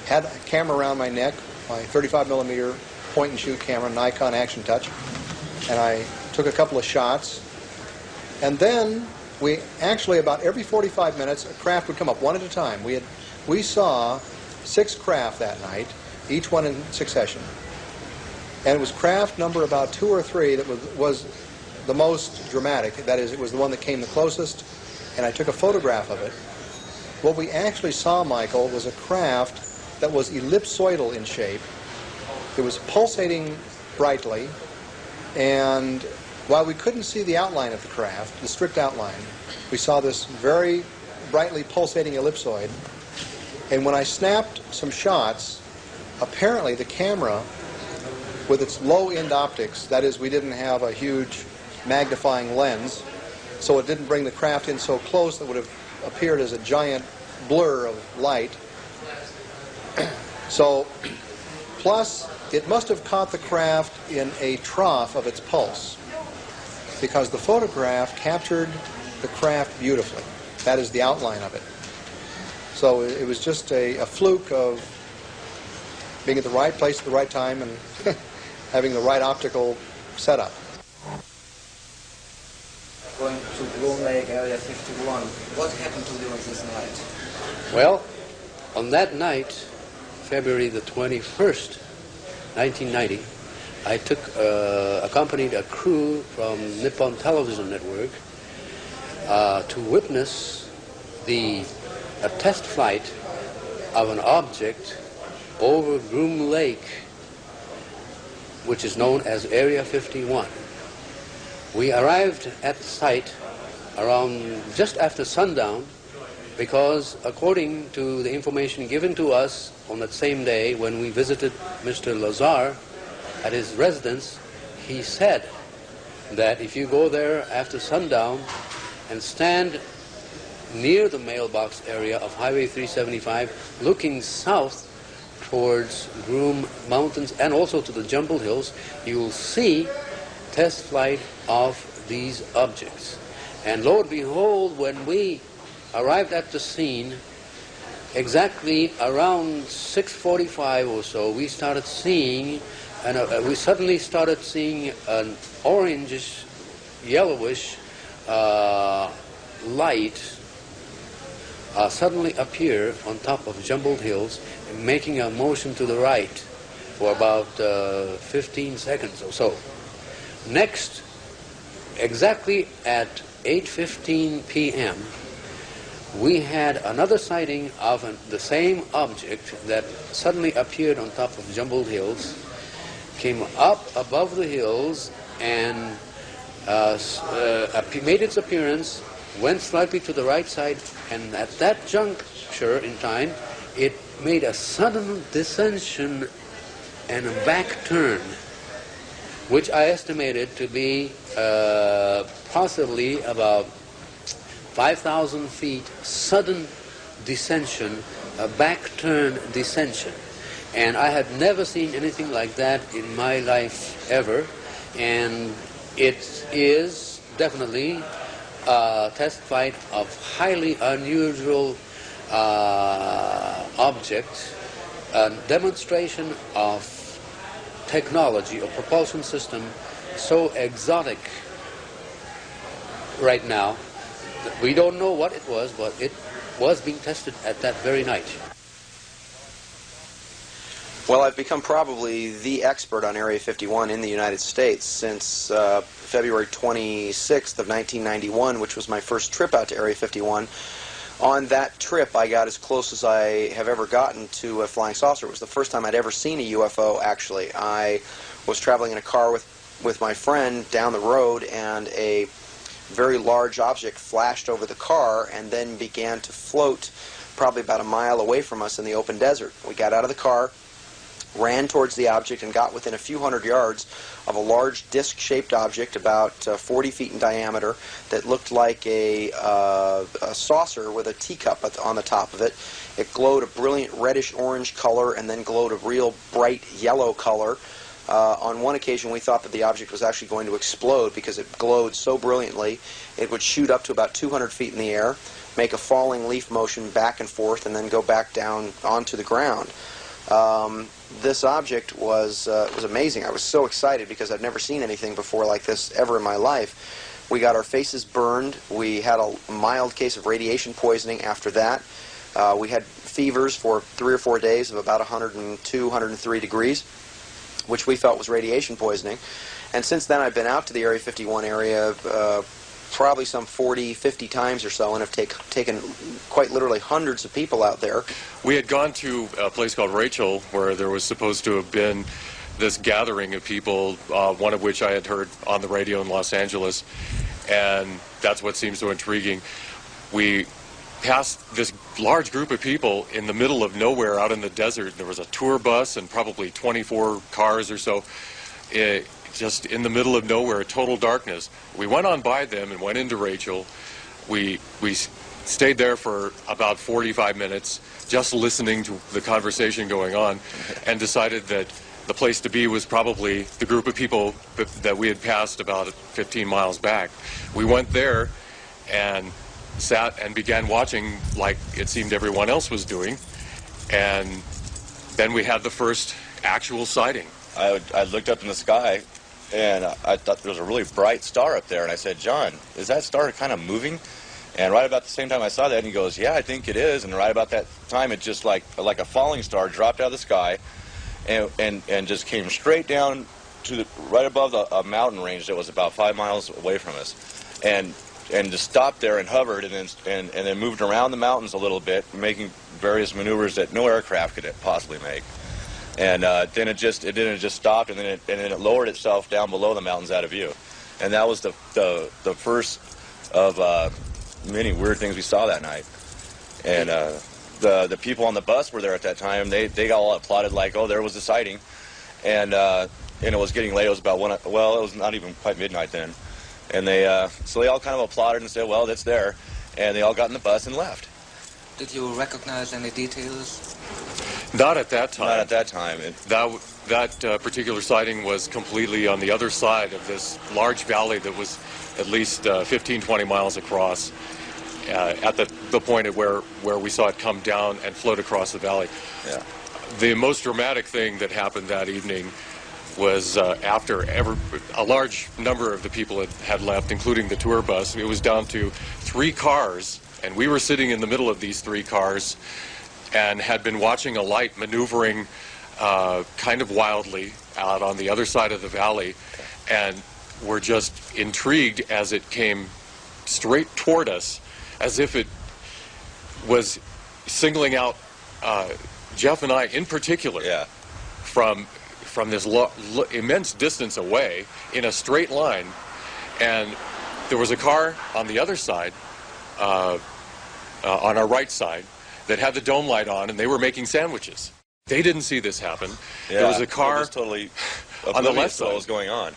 had a camera around my neck, my 35mm point-and-shoot camera, Nikon Action Touch, and I took a couple of shots. And then we actually, about every 45 minutes, a craft would come up one at a time. We saw 6 craft that night, each one in succession. And it was craft number about 2 or 3 that was the most dramatic. That is, it was the one that came the closest, and I took a photograph of it. What we actually saw, Michael, was a craft that was ellipsoidal in shape. It was pulsating brightly, and while we couldn't see the outline of the craft, the strict outline, we saw this very brightly pulsating ellipsoid. And when I snapped some shots, apparently the camera, with its low-end optics, that is, we didn't have a huge magnifying lens, so it didn't bring the craft in so close that would have appeared as a giant blur of light. So, plus, it must have caught the craft in a trough of its pulse, because the photograph captured the craft beautifully. That is the outline of it. So it was just a fluke of being at the right place at the right time and having the right optical setup. Going to Groom Lake, Area 51. What happened to you on this night? Well, on that night, February the 21st, 1990, I accompanied a crew from Nippon Television Network to witness a test flight of an object over Groom Lake, which is known as Area 51. We arrived at the site around just after sundown because, according to the information given to us on that same day when we visited Mr. Lazar at his residence, he said that if you go there after sundown and stand near the mailbox area of Highway 375, looking south towards Groom Mountains and also to the Jumbled Hills, you will see test flight of these objects. And lo and behold, when we arrived at the scene, exactly around 6:45 or so, we started seeing, we suddenly started seeing an orangish, yellowish light suddenly appear on top of Jumbled Hills, making a motion to the right for about 15 seconds or so. Next, exactly at 8:15 p.m., we had another sighting of the same object that suddenly appeared on top of Jumbled Hills, came up above the hills, and made its appearance, went slightly to the right side, and at that juncture in time, it made a sudden descension and a back turn, which I estimated to be possibly about 5,000 feet sudden descension, a back turn descension. And I had never seen anything like that in my life ever, and it is definitely a test flight of highly unusual object, a demonstration of technology, a propulsion system so exotic right now that we don't know what it was, but it was being tested at that very night. Well, I've become probably the expert on Area 51 in the United States since February 26th of 1991, which was my first trip out to Area 51. On that trip, I got as close as I have ever gotten to a flying saucer. It was the first time I'd ever seen a UFO, actually. I was traveling in a car with my friend down the road, and a very large object flashed over the car and then began to float probably about a mile away from us in the open desert. We got out of the car, ran towards the object, and got within a few hundred yards of a large disc-shaped object about 40 feet in diameter that looked like a saucer with a teacup on the top of it. It glowed a brilliant reddish-orange color and then glowed a real bright yellow color. On one occasion, we thought that the object was actually going to explode because it glowed so brilliantly. It would shoot up to about 200 feet in the air, make a falling leaf motion back and forth, and then go back down onto the ground. This object was amazing. I was so excited because I'd never seen anything before like this ever in my life. We got our faces burned. We had a mild case of radiation poisoning after that. We had fevers for 3 or 4 days of about 102, 103 degrees, which we felt was radiation poisoning. And since then, I've been out to the Area 51 area probably some 40, 50 times or so, and have taken quite literally hundreds of people out there. We had gone to a place called Rachel, where there was supposed to have been this gathering of people, one of which I had heard on the radio in Los Angeles, and that's what seems so intriguing. We passed this large group of people in the middle of nowhere out in the desert. There was a tour bus and probably 24 cars or so, just in the middle of nowhere, total darkness. We went on by them and went into Rachel. We stayed there for about 45 minutes, just listening to the conversation going on, and decided that the place to be was probably the group of people that we had passed about 15 miles back. We went there and sat and began watching like it seemed everyone else was doing, and then we had the first actual sighting. I looked up in the sky, and I thought there was a really bright star up there, and I said, "John, is that star kind of moving?" And right about the same time I saw that, and he goes, "Yeah, I think it is." And right about that time, it just like a falling star dropped out of the sky, and just came straight down to right above a mountain range that was about 5 miles away from us, and just stopped there and hovered, and then moved around the mountains a little bit, making various maneuvers that no aircraft could possibly make. And then it just stopped, and then it lowered itself down below the mountains out of view. And that was the first of many weird things we saw that night. And the people on the bus were there at that time. They all applauded like, "Oh, there was a sighting," and it was getting late. It was about it was not even quite midnight then. And so they all kind of applauded and said, "Well, that's there," and they all got in the bus and left. Did you recognize any details? Not at that time. Not at that time. That particular sighting was completely on the other side of this large valley that was at least 15, 20 miles across, at the point at where we saw it come down and float across the valley. Yeah. The most dramatic thing that happened that evening was after a large number of the people had left, including the tour bus. It was down to 3 cars, and we were sitting in the middle of these 3 cars and had been watching a light maneuvering kind of wildly out on the other side of the valley, and were just intrigued as it came straight toward us, as if it was singling out Jeff and I in particular, from this immense distance away in a straight line. And there was a car on the other side, on our right side, that had the dome light on, and they were making sandwiches. They didn't see this happen. Yeah, there was a car totally on the left side. What was going on?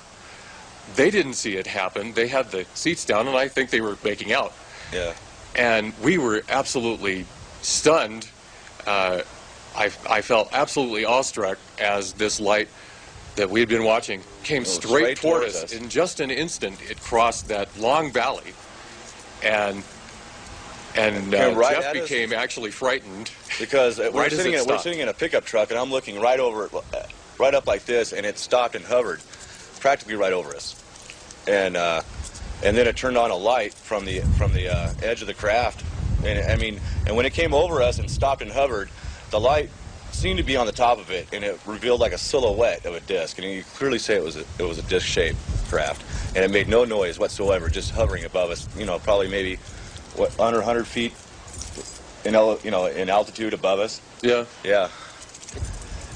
They didn't see it happen. They had the seats down, and I think they were making out. Yeah. And we were absolutely stunned. I felt absolutely awestruck as this light that we had been watching came straight toward us. In just an instant, it crossed that long valley, and Jeff became actually frightened because we're sitting in a pickup truck, and I'm looking right over it, right up like this, and it stopped and hovered practically right over us, and then it turned on a light from the edge of the craft, and when it came over us and stopped and hovered, the light seemed to be on the top of it, and it revealed like a silhouette of a disc, and you could clearly say it was a disc-shaped craft, and it made no noise whatsoever, just hovering above us, probably maybe under 100 feet in altitude above us. Yeah. Yeah.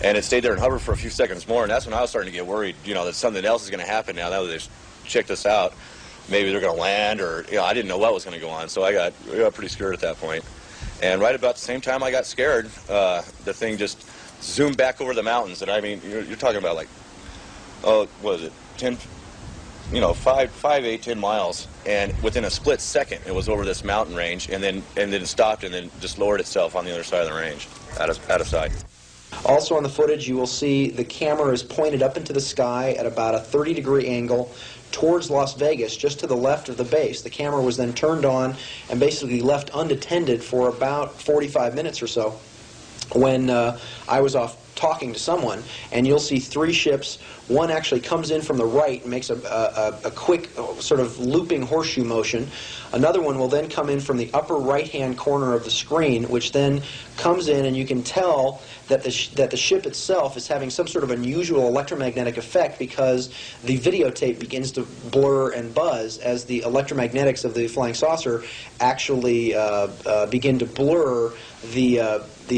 And it stayed there and hovered for a few seconds more, and that's when I was starting to get worried, that something else is going to happen now that they've checked us out. Maybe they're going to land, or I didn't know what was going to go on, so I got pretty scared at that point. And right about the same time I got scared, the thing just zoomed back over the mountains, and you're talking about like, what is it, 10 miles, and within a split second it was over this mountain range, and then stopped, and then just lowered itself on the other side of the range, out of sight. Also on the footage, you will see the camera is pointed up into the sky at about a 30-degree angle towards Las Vegas, just to the left of the base. The camera was then turned on and basically left unattended for about 45 minutes or so when I was off talking to someone, and you'll see 3 ships, One actually comes in from the right and makes a quick sort of looping horseshoe motion. Another one will then come in from the upper right-hand corner of the screen, which then comes in, and you can tell that the ship itself is having some sort of unusual electromagnetic effect because the videotape begins to blur and buzz as the electromagnetics of the flying saucer actually begin to blur the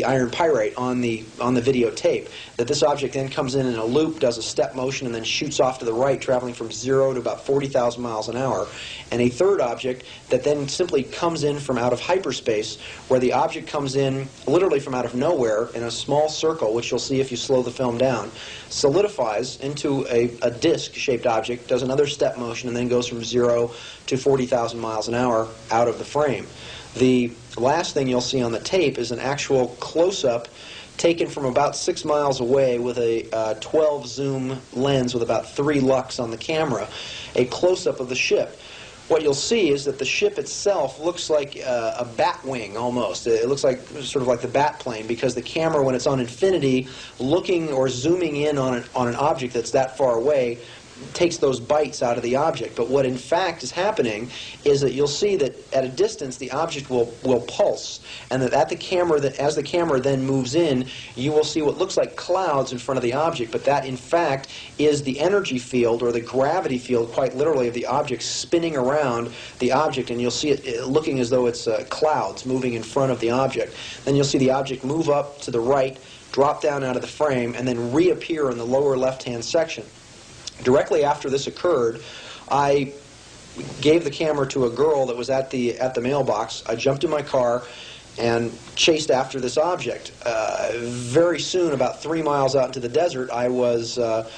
iron pyrite on the videotape. That this object then comes in a loop, does a step motion, and then shoots off to the right, traveling from 0 to about 40,000 miles an hour. And a third object that then simply comes in from out of hyperspace, where the object comes in literally from out of nowhere in a small circle, which you'll see if you slow the film down, solidifies into a disc-shaped object, does another step motion, and then goes from 0 to 40,000 miles an hour out of the frame. The last thing you'll see on the tape is an actual close-up taken from about 6 miles away with a 12 zoom lens with about 3 lux on the camera, a close-up of the ship. What you'll see is that the ship itself looks like a bat wing almost. It looks like sort of like the bat plane, because the camera, when it's on infinity, looking or zooming in on an object that's that far away, takes those bites out of the object. But what in fact is happening is that you'll see that at a distance the object will pulse, and that at the camera, that as the camera then moves in, you will see what looks like clouds in front of the object, but that in fact is the energy field or the gravity field, quite literally, of the object spinning around the object, and you'll see it looking as though it's clouds moving in front of the object. Then you'll see the object move up to the right, drop down out of the frame, and then reappear in the lower left-hand section. Directly after this occurred, I gave the camera to a girl that was at the mailbox. I jumped in my car and chased after this object. Very soon, about 3 miles out into the desert, I was a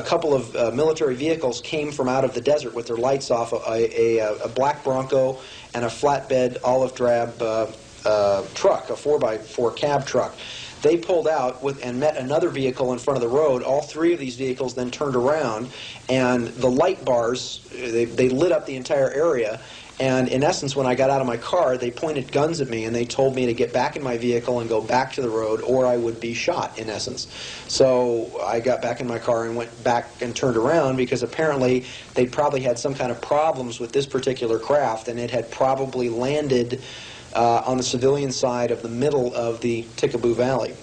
couple of military vehicles came from out of the desert with their lights off, a black Bronco and a flatbed olive drab truck, a 4x4 cab truck. They pulled out and met another vehicle in front of the road. All 3 of these vehicles then turned around, and the light bars, they lit up the entire area. And in essence, when I got out of my car, they pointed guns at me, and they told me to get back in my vehicle and go back to the road, or I would be shot, in essence. So I got back in my car and went back and turned around, because apparently they'd probably had some kind of problems with this particular craft, and it had probably landed on the civilian side of the middle of the Tikaboo Valley.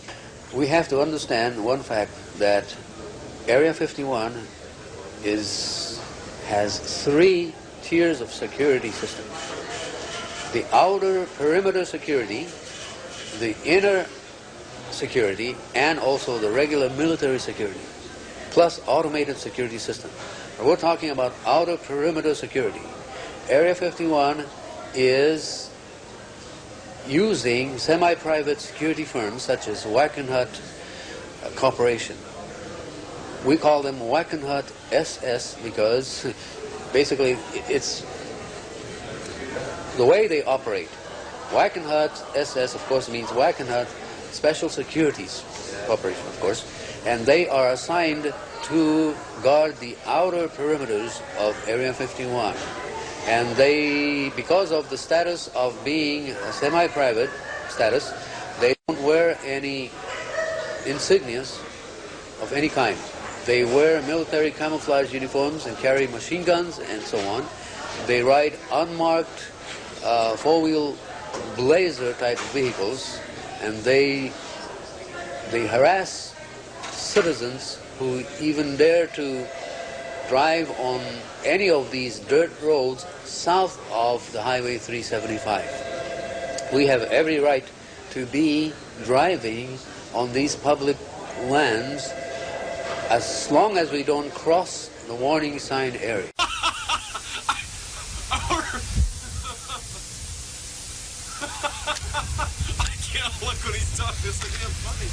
We have to understand one fact, that Area 51 has 3 tiers of security systems. The outer perimeter security, the inner security, and also the regular military security, plus automated security system. We're talking about outer perimeter security. Area 51 is using semi-private security firms such as Wackenhut Corporation. We call them Wackenhut SS because basically it's the way they operate. Wackenhut SS, of course, means Wackenhut Special Securities Corporation, of course, and they are assigned to guard the outer perimeters of Area 51. And they, because of the status of being a semi-private status, they don't wear any insignias of any kind. They wear military camouflage uniforms and carry machine guns and so on. They ride unmarked four-wheel blazer-type vehicles, and they harass citizens who even dare to drive on any of these dirt roads south of the Highway 375. We have every right to be driving on these public lands as long as we don't cross the warning sign area. I can't look when he's talking. It's like damn funny.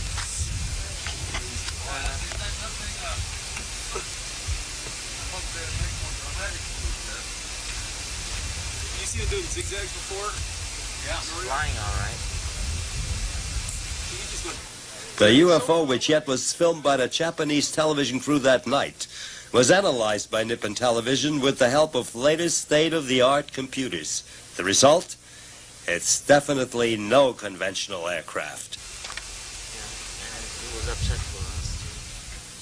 You see it doing zigzags before? Yeah, flying all right. The UFO, which yet was filmed by the Japanese television crew that night, was analyzed by Nippon Television with the help of latest state-of-the-art computers. The result? It's definitely no conventional aircraft. Yeah, and he was upset for us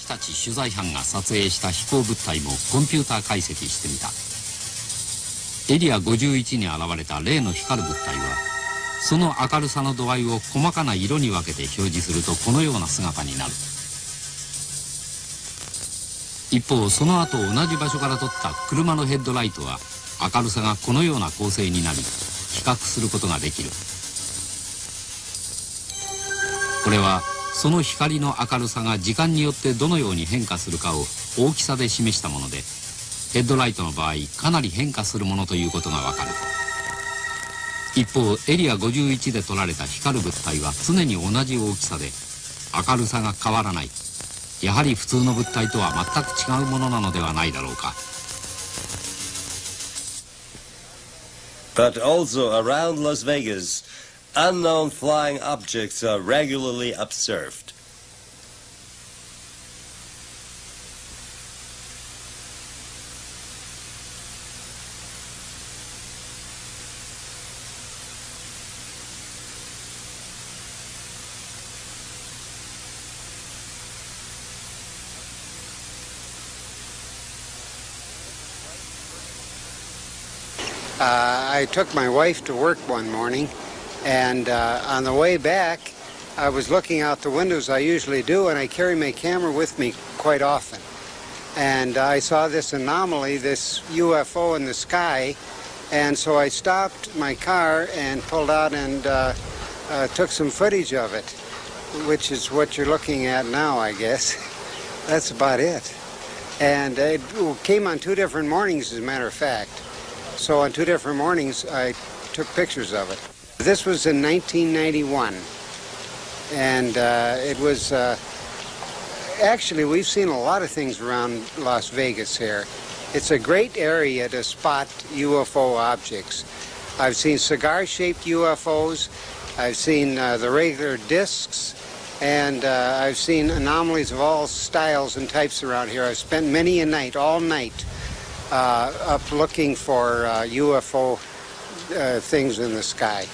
to 私たち取材班が撮影した飛行物体もコンピューター解析してみた。エリア51に現れた例の光る物体は、その明るさの度合いを細かな色に分けて表示するとこのような姿になる。一方、その後同じ場所から撮った車のヘッドライトは明るさがこのような構成になり、比較することができる。これはその光の明るさが時間によってどのように変化するかを大きさで示したもので、ヘッドライトの場合かなり変化するものということがわかる。一方、エリア51で撮られた光る物体は常に同じ大きさで明るさが変わらない。やはり普通の物体とは全く違うものなのではないだろうか。But also around Las Vegas, unknown flying objects are regularly observed. I took my wife to work one morning, and on the way back, I was looking out the windows I usually do, and I carry my camera with me quite often. And I saw this anomaly, this UFO in the sky, and so I stopped my car and pulled out and took some footage of it, which is what you're looking at now, I guess. That's about it. And it came on 2 different mornings, as a matter of fact. So on 2 different mornings, I took pictures of it. This was in 1991, and it was, actually, we've seen a lot of things around Las Vegas here. It's a great area to spot UFO objects. I've seen cigar-shaped UFOs, I've seen the regular discs, and I've seen anomalies of all styles and types around here. I've spent many a night, all night, up looking for UFO things in the sky.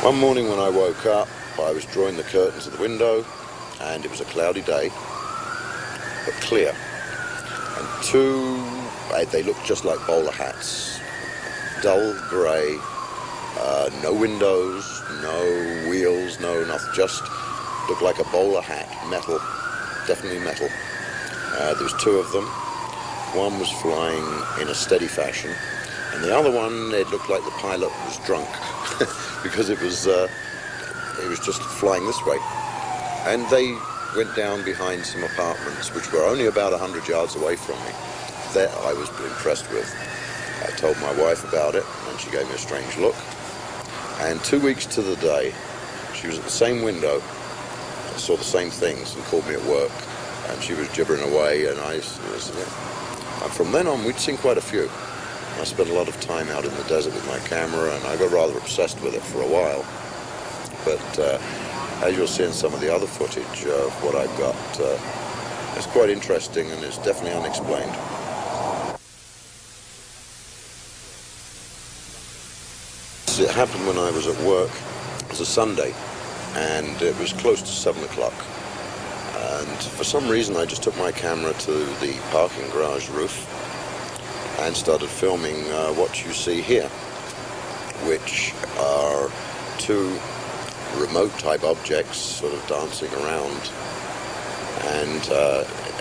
One morning when I woke up, I was drawing the curtains of the window, and it was a cloudy day, but clear. And they looked just like bowler hats, dull grey, no windows, no wheels, no nothing, just looked like a bowler hat, metal, definitely metal. There was 2 of them. One was flying in a steady fashion, and the other one, it looked like the pilot was drunk. Because it was just flying this way. And they went down behind some apartments which were only about 100 yards away from me. That I was impressed with. I told my wife about it, and she gave me a strange look. And 2 weeks to the day, she was at the same window, saw the same things, and called me at work. And she was gibbering away, and I said, yeah. And from then on, we'd seen quite a few. I spent a lot of time out in the desert with my camera, and I got rather obsessed with it for a while. But as you'll see in some of the other footage of what I've got, it's quite interesting, and it's definitely unexplained. It happened when I was at work. It was a Sunday, and it was close to 7 o'clock. And for some reason, I just took my camera to the parking garage roof and started filming what you see here, which are 2 remote type objects sort of dancing around. And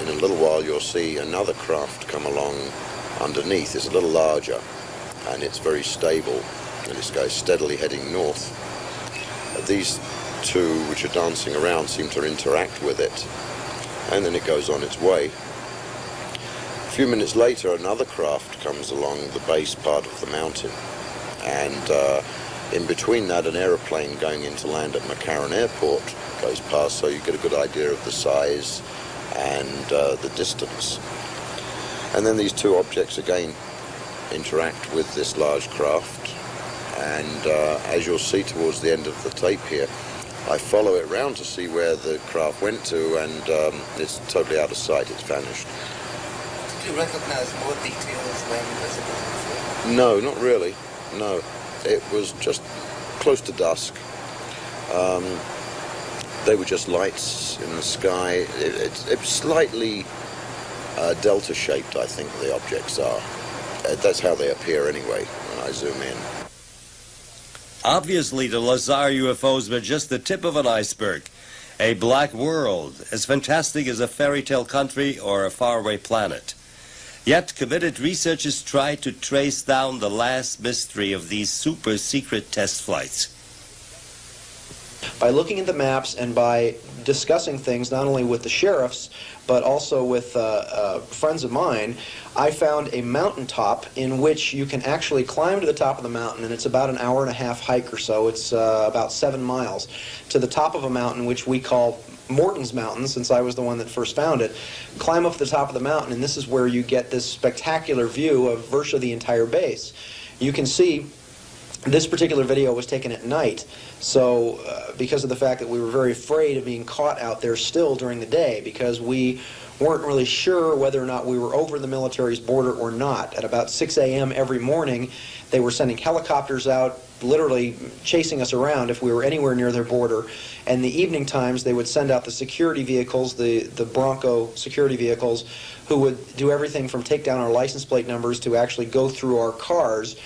in a little while you'll see another craft come along underneath. It's a little larger, and it's very stable, and this guy's steadily heading north. These 2 which are dancing around seem to interact with it, and then it goes on its way. A few minutes later, another craft comes along the base part of the mountain, and in between that, an aeroplane going in to land at McCarran Airport goes past, so you get a good idea of the size and the distance. And then these two objects again interact with this large craft, and as you'll see towards the end of the tape here, I follow it round to see where the craft went to, and it's totally out of sight, it's vanished. Did you recognize more details than visible? No, not really, no. It was just close to dusk. They were just lights in the sky. It's slightly delta-shaped, I think the objects are. That's how they appear anyway, when I zoom in. Obviously, the Lazar UFOs were just the tip of an iceberg. A black world, as fantastic as a fairy tale country or a faraway planet. Yet, committed researchers try to trace down the last mystery of these super-secret test flights. By looking at the maps and by discussing things not only with the sheriffs but also with friends of mine, I found a mountaintop in which you can actually climb to the top of the mountain, and it's about an hour-and-a-half hike or so. It's about 7 miles to the top of a mountain which we call Morton's Mountain, since I was the one that first found it. Climb up to the top of the mountain, and this is where you get this spectacular view of virtually the entire base. You can see this particular video was taken at night, so because of the fact that we were very afraid of being caught out there still during the day, because we weren't really sure whether or not we were over the military's border or not. At about 6 a.m. every morning, they were sending helicopters out, literally chasing us around if we were anywhere near their border. And the evening times, they would send out the security vehicles, the Bronco security vehicles, who would do everything from take down our license plate numbers to actually go through our cars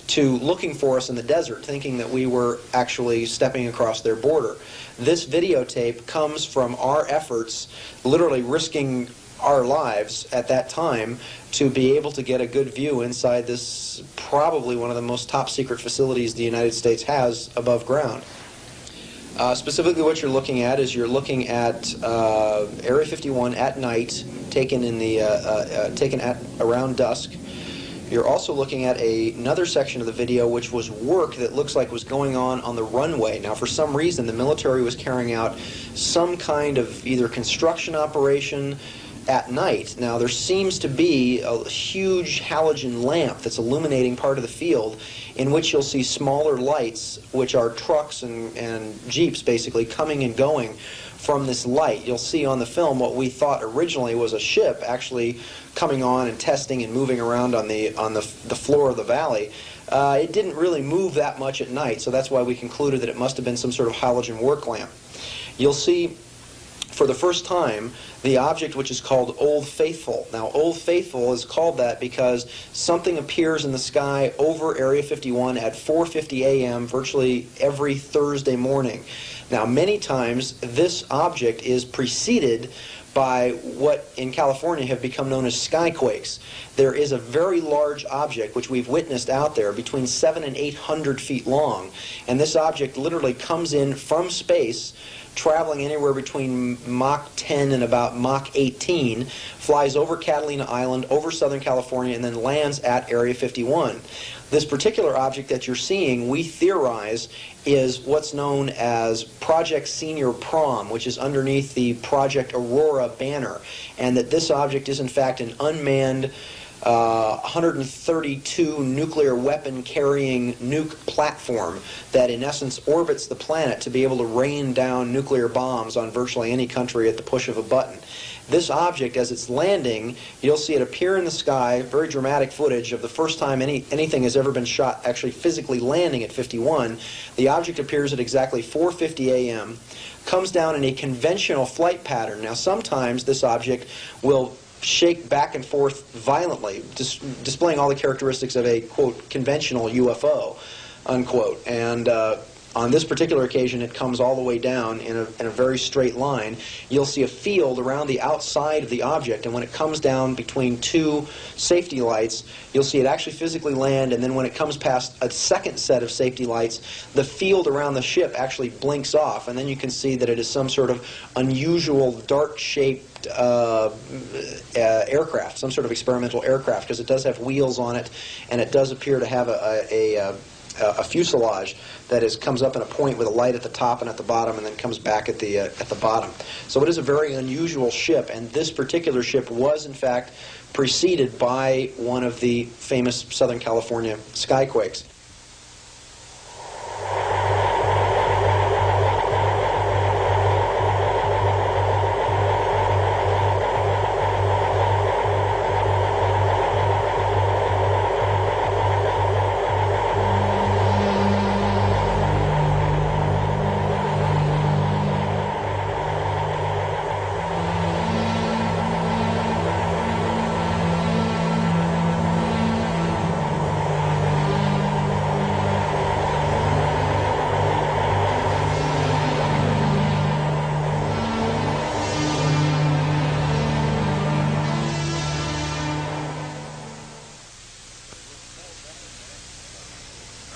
to looking for us in the desert, thinking that we were actually stepping across their border. This videotape comes from our efforts, literally risking our lives at that time, to be able to get a good view inside this, probably one of the most top secret facilities the United States has above ground. Specifically what you're looking at is you're looking at Area 51 at night, taken in the taken at around dusk. You're also looking at another section of the video which was work that looks like was going on the runway. Now, for some reason, the military was carrying out some kind of either construction operation at night. Now, there seems to be a huge halogen lamp that's illuminating part of the field, in which you'll see smaller lights, which are trucks and jeeps basically coming and going from this light. You'll see on the film what we thought originally was a ship actually coming on and testing and moving around on the floor of the valley. It didn't really move that much at night, so that's why we concluded that it must have been some sort of halogen work lamp. You'll see for the first time the object which is called Old Faithful. Now, Old Faithful is called that because something appears in the sky over Area 51 at 4:50 a.m. virtually every Thursday morning. Now, many times this object is preceded by what in California have become known as skyquakes. There is a very large object which we've witnessed out there between 700 and 800 feet long, and this object literally comes in from space, traveling anywhere between Mach 10 and about Mach 18, flies over Catalina Island, over Southern California, and then lands at Area 51. This particular object that you're seeing, we theorize, is what's known as Project Senior Prom, which is underneath the Project Aurora banner, and that this object is in fact an unmanned 132 nuclear weapon carrying nuke platform that in essence orbits the planet to be able to rain down nuclear bombs on virtually any country at the push of a button. This object, as it's landing, you'll see it appear in the sky, very dramatic footage of the first time anything has ever been shot actually physically landing at 51. The object appears at exactly 4:50 a.m., comes down in a conventional flight pattern. Now, sometimes this object will shake back and forth violently, displaying all the characteristics of a, quote, conventional UFO, unquote. And on this particular occasion, it comes all the way down in a very straight line. You'll see a field around the outside of the object, and when it comes down between two safety lights, you'll see it actually physically land, and then when it comes past a second set of safety lights, the field around the ship actually blinks off, and then you can see that it is some sort of unusual dart-shaped aircraft, some sort of experimental aircraft, because it does have wheels on it, and it does appear to have a a fuselage that comes up in a point with a light at the top and at the bottom, and then comes back at the bottom. So it is a very unusual ship, and this particular ship was, in fact, preceded by one of the famous Southern California skyquakes.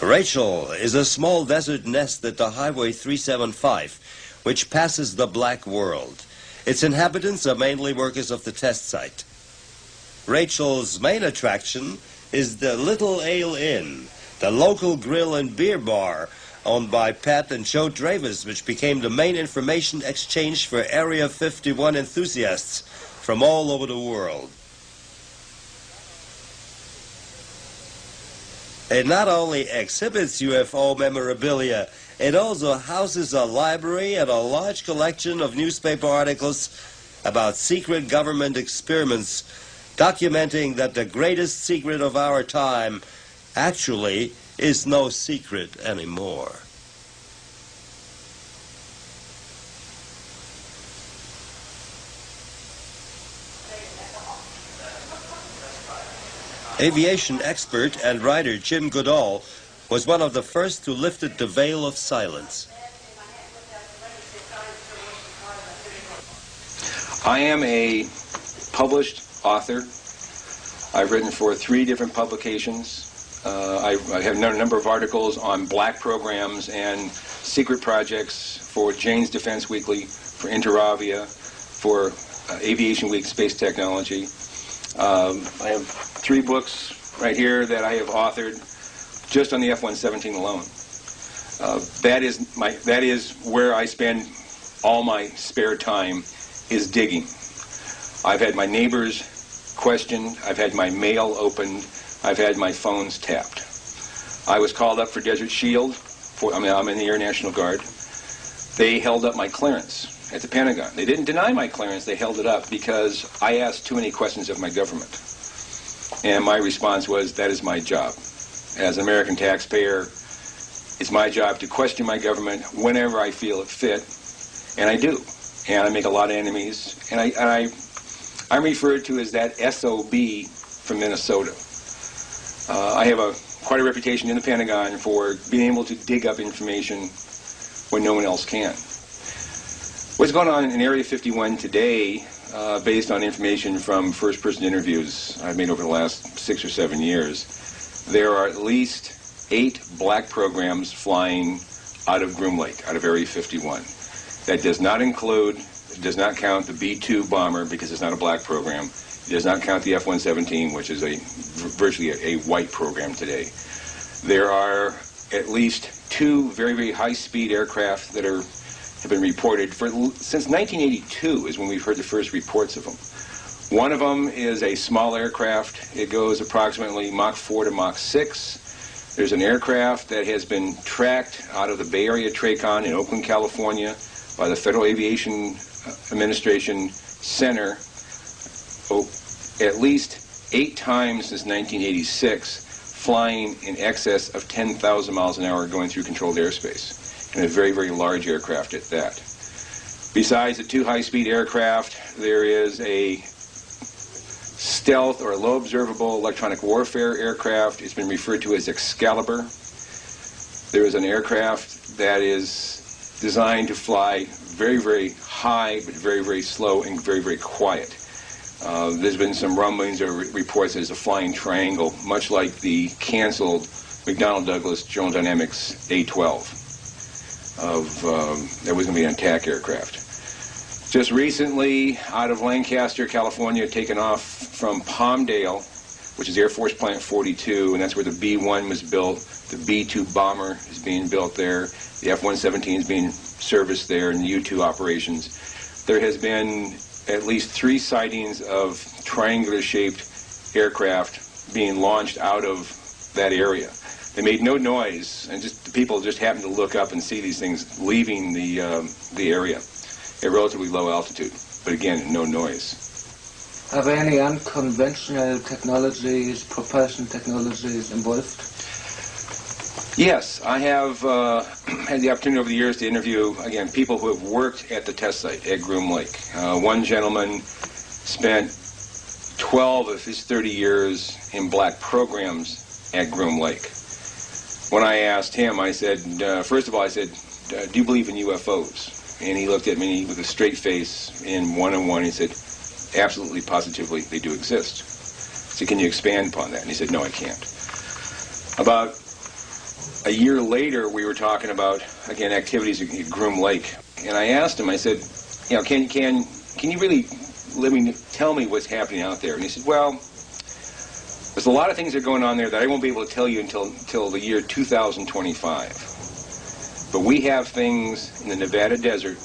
Rachel is a small desert nest at the Highway 375, which passes the Black World. Its inhabitants are mainly workers of the test site. Rachel's main attraction is the Little Ale Inn, the local grill and beer bar owned by Pat and Joe Dravis, which became the main information exchange for Area 51 enthusiasts from all over the world. It not only exhibits UFO memorabilia, it also houses a library and a large collection of newspaper articles about secret government experiments, documenting that the greatest secret of our time actually is no secret anymore. Aviation expert and writer Jim Goodall was one of the first who lifted the veil of silence. I am a published author. I've written for 3 different publications. I have a number of articles on black programs and secret projects for Jane's Defense Weekly, for Interavia, for Aviation Week Space Technology. I have 3 books right here that I have authored just on the F-117 alone. That is where I spend all my spare time, is digging. I've had my neighbors questioned, I've had my mail opened, I've had my phones tapped. I was called up for Desert Shield. I'm in the Air National Guard. They held up my clearance at the Pentagon. They didn't deny my clearance, they held it up because I asked too many questions of my government. And my response was, that is my job. As an American taxpayer, it's my job to question my government whenever I feel it fit, and I do. And I make a lot of enemies, and I'm referred to as that SOB from Minnesota. I have quite a reputation in the Pentagon for being able to dig up information when no one else can. What's going on in Area 51 today, based on information from first-person interviews I've made over the last 6 or 7 years, there are at least 8 black programs flying out of Groom Lake, out of Area 51. That does not count the B-2 bomber because it's not a black program. It does not count the F-117, which is virtually a white program today. There are at least 2 very, very high-speed aircraft that have been reported since 1982 is when we've heard the first reports of them. One of them is a small aircraft. It goes approximately Mach 4 to Mach 6. There's an aircraft that has been tracked out of the Bay Area TRACON in Oakland, California by the Federal Aviation Administration Center at least 8 times since 1986, flying in excess of 10,000 miles an hour going through controlled airspace. And a very, very large aircraft at that. Besides the 2 high-speed aircraft, there is a stealth or low observable electronic warfare aircraft. It's been referred to as Excalibur. There is an aircraft that is designed to fly very, very high, but very, very slow and very, very quiet. There's been some rumblings or reports that it's a flying triangle, much like the canceled McDonnell Douglas General Dynamics A-12. That was going to be an attack aircraft. Just recently, out of Lancaster, California, taken off from Palmdale, which is Air Force Plant 42, and that's where the B-1 was built. The B-2 bomber is being built there. The F-117 is being serviced there in the U-2 operations. There has been at least 3 sightings of triangular-shaped aircraft being launched out of that area. They made no noise, and the people just happened to look up and see these things leaving the area at relatively low altitude. But again, no noise. Are there any unconventional technologies, propulsion technologies involved? Yes, I have had the opportunity over the years to interview, again, people who have worked at the test site at Groom Lake. One gentleman spent 12 of his 30 years in black programs at Groom Lake. When I asked him, I said, first of all, I said, do you believe in UFOs? And he looked at me with a straight face in one-on-one. He said, absolutely, positively, they do exist. I said, can you expand upon that? And he said, no, I can't. About a year later, we were talking about, again, activities at Groom Lake. And I asked him, I said, you know, can you really tell me what's happening out there? And he said, well, there's a lot of things that are going on there that I won't be able to tell you until the year 2025. But we have things in the Nevada desert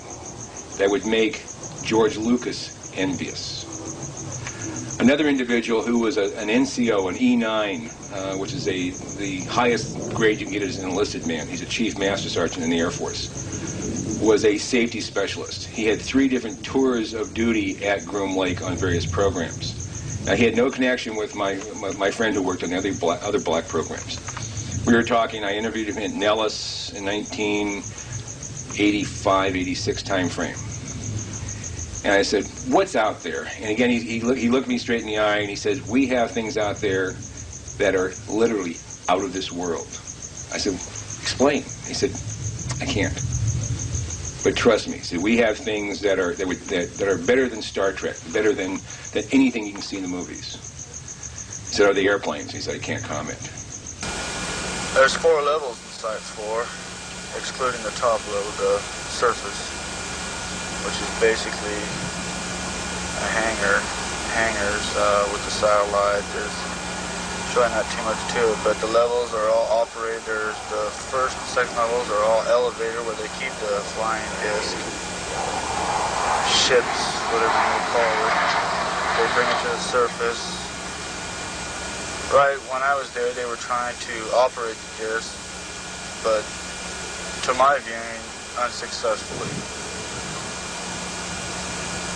that would make George Lucas envious. Another individual who was an NCO, an E9, which is the highest grade you can get as an enlisted man. He's a chief master sergeant in the Air Force. Was a safety specialist. He had 3 different tours of duty at Groom Lake on various programs. Now, he had no connection with my friend who worked on the other black programs. We were talking, I interviewed him at Nellis in 1985, 86 time frame. And I said, what's out there? And again, he looked me straight in the eye and he says, we have things out there that are literally out of this world. I said, explain. He said, I can't. But trust me, see, we have things that are better than Star Trek, better than anything you can see in the movies. He said, are they airplanes? He said, I can't comment. There's 4 levels in Site 4, excluding the top level, the surface, which is basically a hangars with the satellite. There's really not too much to it, but the levels are all operated. There's the first and second levels are all elevator where they keep the flying disc, ships, whatever you call it. They bring it to the surface. Right when I was there, they were trying to operate the disc, but to my viewing, unsuccessfully.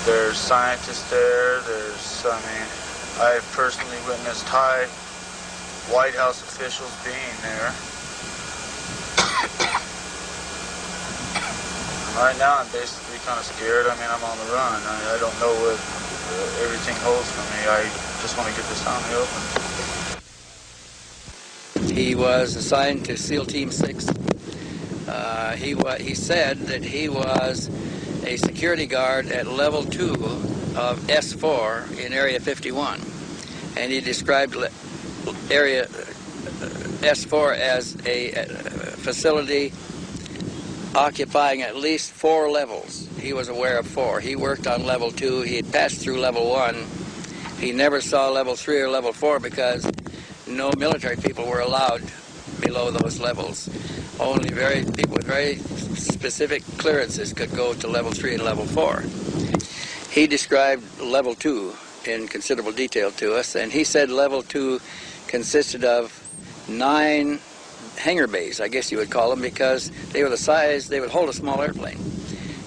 There's scientists there. I've personally witnessed high White House officials being there. Right now, I'm basically kind of scared. I mean, I'm on the run. I don't know what everything holds for me. I just want to get this out in the open. He was assigned to SEAL Team 6. He said that he was a security guard at level 2 of S4 in Area 51. And he described Area S4 as a facility occupying at least 4 levels. He was aware of 4. He worked on level 2. He had passed through level 1. He never saw level 3 or level 4 because no military people were allowed below those levels. Only people with very specific clearances could go to level 3 and level 4. He described level 2 in considerable detail to us, and he said level 2 consisted of 9 hangar bays, I guess you would call them, because they were the size, they would hold a small airplane.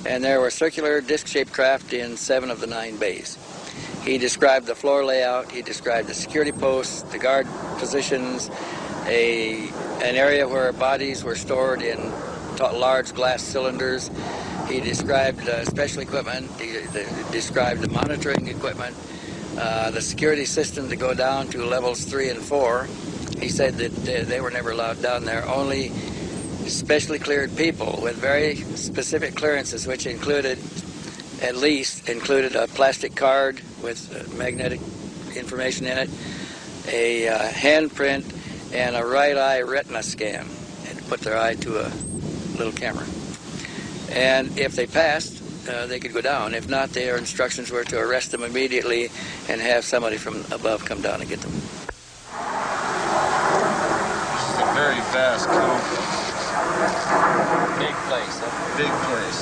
And there were circular disc-shaped craft in 7 of the 9 bays. He described the floor layout, he described the security posts, the guard positions, an area where bodies were stored in large glass cylinders. He described special equipment, he described the monitoring equipment, the security system to go down to levels 3 and 4. He said that they were never allowed down there. Only specially cleared people with very specific clearances, which included a plastic card with magnetic information in it, a handprint, and a right eye retina scan, and put their eye to a little camera. And if they passed, they could go down. If not, their instructions were to arrest them immediately and have somebody from above come down and get them. vast complex. Big place, huh? Big place.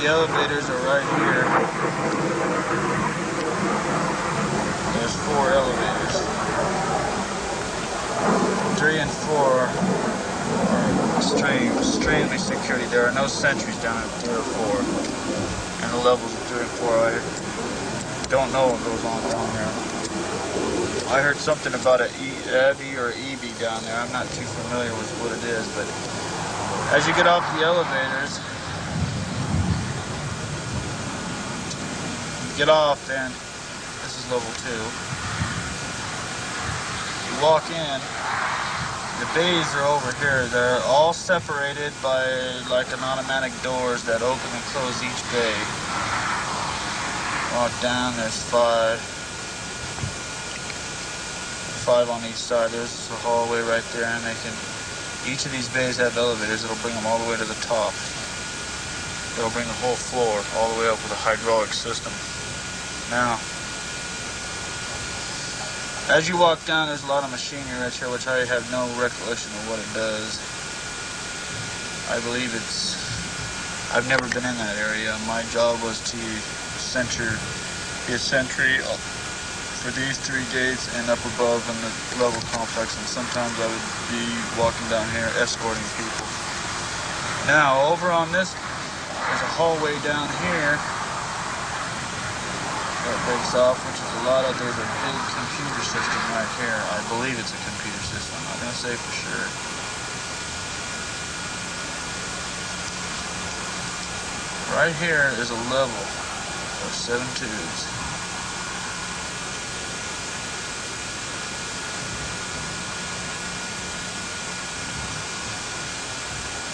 The elevators are right here. There's 4 elevators. 3 and 4 are extremely security. There are no sentries down at 3 or 4. And the levels of 3 and 4, I don't know what goes on down there. I heard something about an EB or EB down there. I'm not too familiar with what it is, but as you get off the elevators, you get off, and this is level 2. You walk in, the bays are over here. They're all separated by like an automatic doors that open and close each bay. Walk down, there's 5 on each side. There's a hallway right there, and each of these bays have elevators that'll bring them all the way to the top. They'll bring the whole floor all the way up with a hydraulic system. Now, as you walk down, there's a lot of machinery right here, which I have no recollection of what it does. I believe I've never been in that area. My job was to be a sentry for these 3 gates and up above in the level complex, and sometimes I would be walking down here escorting people. Now, over on this, there's a hallway down here that breaks off, which is there's a big computer system right here. I believe it's a computer system. I'm not going to say for sure. Right here is a level of 7 tubes.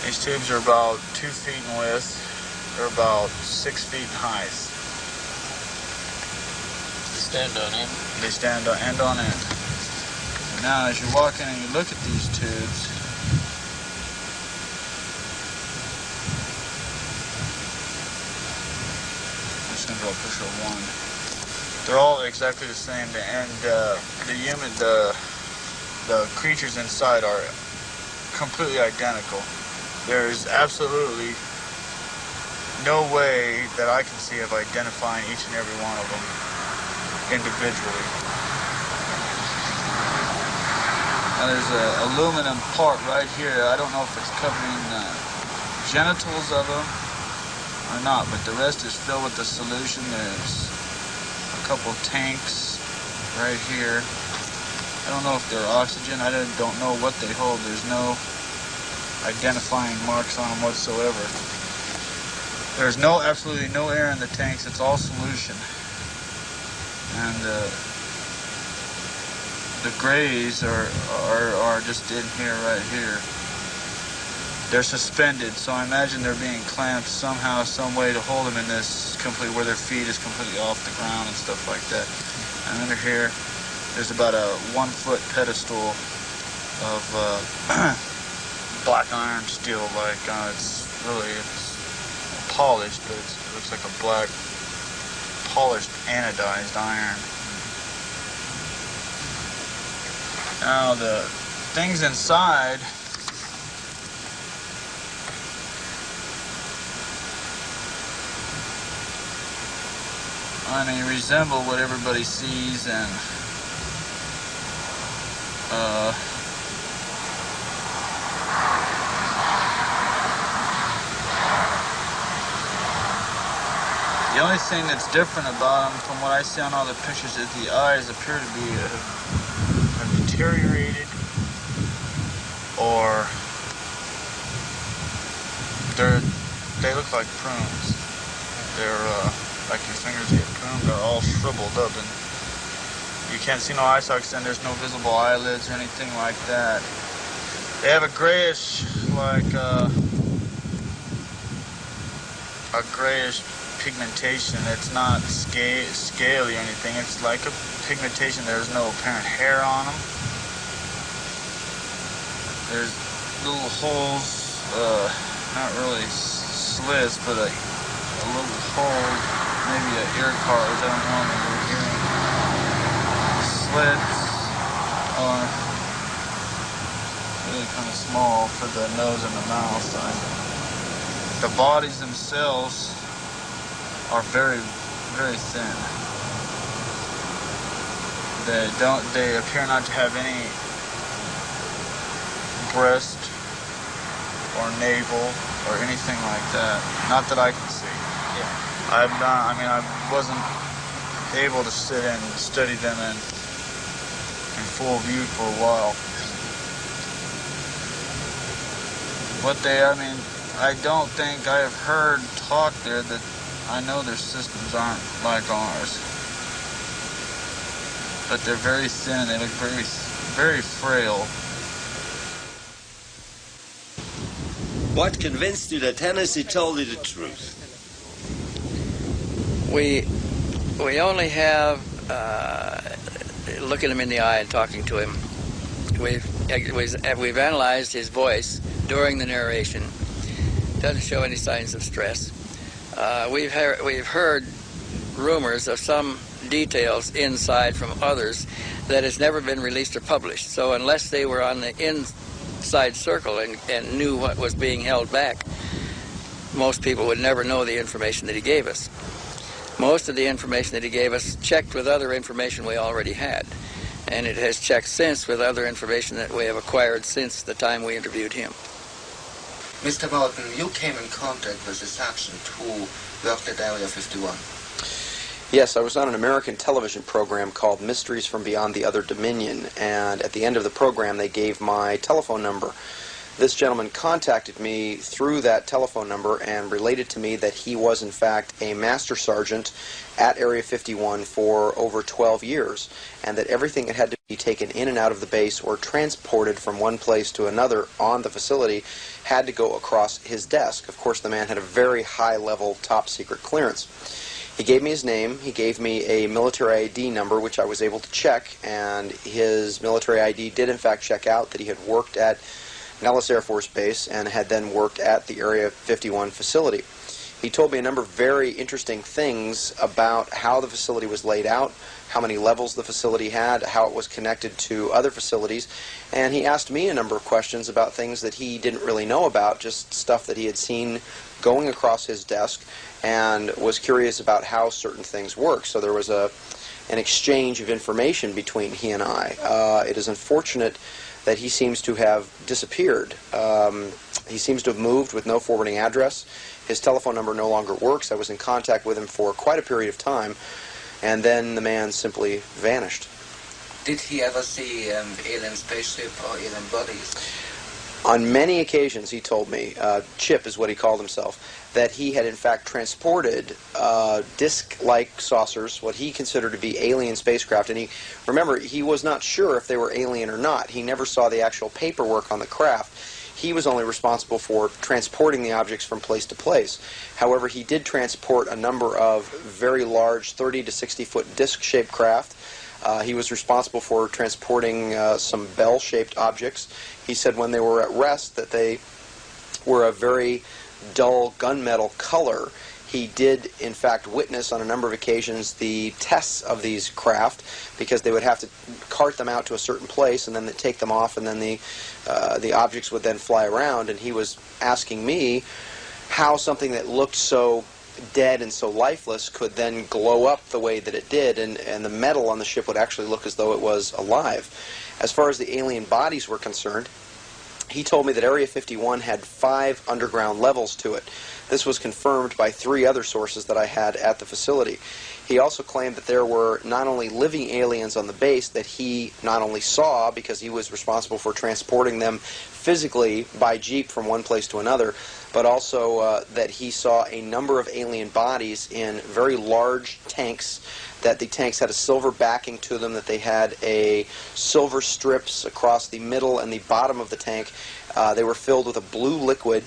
These tubes are about 2 feet in width. They're about 6 feet in height. They stand on end? They stand on end on end. Now, as you walk in and you look at these tubes, I'm just going to draw a picture of one. They're all exactly the same, and the creatures inside are completely identical. There's absolutely no way that I can see of identifying each and every one of them individually. Now there's an aluminum part right here. I don't know if it's covering the genitals of them or not, but the rest is filled with the solution. There's a couple tanks right here. I don't know if they're oxygen. I don't know what they hold. There's no identifying marks on them whatsoever. There's absolutely no air in the tanks. It's all solution. And the grays are just in here, right here. They're suspended, so I imagine they're being clamped somehow, some way to hold them in this where their feet is completely off the ground and stuff like that. And under here, there's about a 1-foot pedestal of black iron steel, it's polished, but it looks like a black polished anodized iron. Now the things inside resemble what everybody sees, and the only thing that's different about them from what I see on all the pictures is the eyes appear to be deteriorated, or they look like prunes. They're like your fingers get pruned. They're all shriveled up, and you can't see no eye sockets, and there's no visible eyelids or anything like that. They have a grayish, a grayish pigmentation. It's not scaly or anything. It's like a pigmentation. There's no apparent hair on them. There's little holes, not really slits, but a little hole, maybe an ear card, I don't know, maybe a hearing slits, or really kind of small for the nose and the mouth. The bodies themselves are very, very thin. They appear not to have any breast or navel or anything like that. Not that I can see. Yeah. I wasn't able to sit and study them in full view for a while. I don't think I have heard talk there that I know their systems aren't like ours. But they're very thin, they look very, very frail. What convinced you that Tennessee told you the truth? We only have looking him in the eye and talking to him. We've analyzed his voice during the narration. Doesn't show any signs of stress. We've heard rumors of some details inside from others that has never been released or published. So unless they were on the inside circle and knew what was being held back, most people would never know the information that he gave us. Most of the information that he gave us checked with other information we already had, and it has checked since with other information that we have acquired since the time we interviewed him. Mr. Morton, you came in contact with the sergeant who worked at Area 51. Yes, I was on an American television program called Mysteries from Beyond the Other Dominion, and at the end of the program they gave my telephone number. This gentleman contacted me through that telephone number and related to me that he was in fact a master sergeant at Area 51 for over 12 years, and that everything that had to be taken in and out of the base or transported from one place to another on the facility had to go across his desk. Of course, the man had a very high-level, top-secret clearance. He gave me his name, he gave me a military ID number, which I was able to check, and his military ID did in fact check out that he had worked at Nellis Air Force Base and had then worked at the Area 51 facility. He told me a number of very interesting things about how the facility was laid out, how many levels the facility had, how it was connected to other facilities, and he asked me a number of questions about things that he didn't really know about, just stuff that he had seen going across his desk, and was curious about how certain things work. So there was an exchange of information between he and I. It is unfortunate that he seems to have disappeared. He seems to have moved with no forwarding address. His telephone number no longer works. I was in contact with him for quite a period of time, and then the man simply vanished. Did he ever see alien spaceship or alien bodies? On many occasions, he told me, Chip is what he called himself, that he had in fact transported disc-like saucers, what he considered to be alien spacecraft. And remember, he was not sure if they were alien or not. He never saw the actual paperwork on the craft. He was only responsible for transporting the objects from place to place. However, he did transport a number of very large 30 to 60-foot disc-shaped craft. He was responsible for transporting some bell-shaped objects. He said when they were at rest that they were a very dull gunmetal color. He did, in fact, witness on a number of occasions the tests of these craft, because they would have to cart them out to a certain place and then they'd take them off, and then the objects would then fly around. And he was asking me how something that looked so dead and so lifeless could then glow up the way that it did, and the metal on the ship would actually look as though it was alive. As far as the alien bodies were concerned, he told me that Area 51 had 5 underground levels to it. This was confirmed by 3 other sources that I had at the facility. He also claimed that there were not only living aliens on the base that he not only saw, because he was responsible for transporting them physically by jeep from one place to another, but also that he saw a number of alien bodies in very large tanks, that the tanks had a silver backing to them, that they had a silver strips across the middle and the bottom of the tank. They were filled with a blue liquid.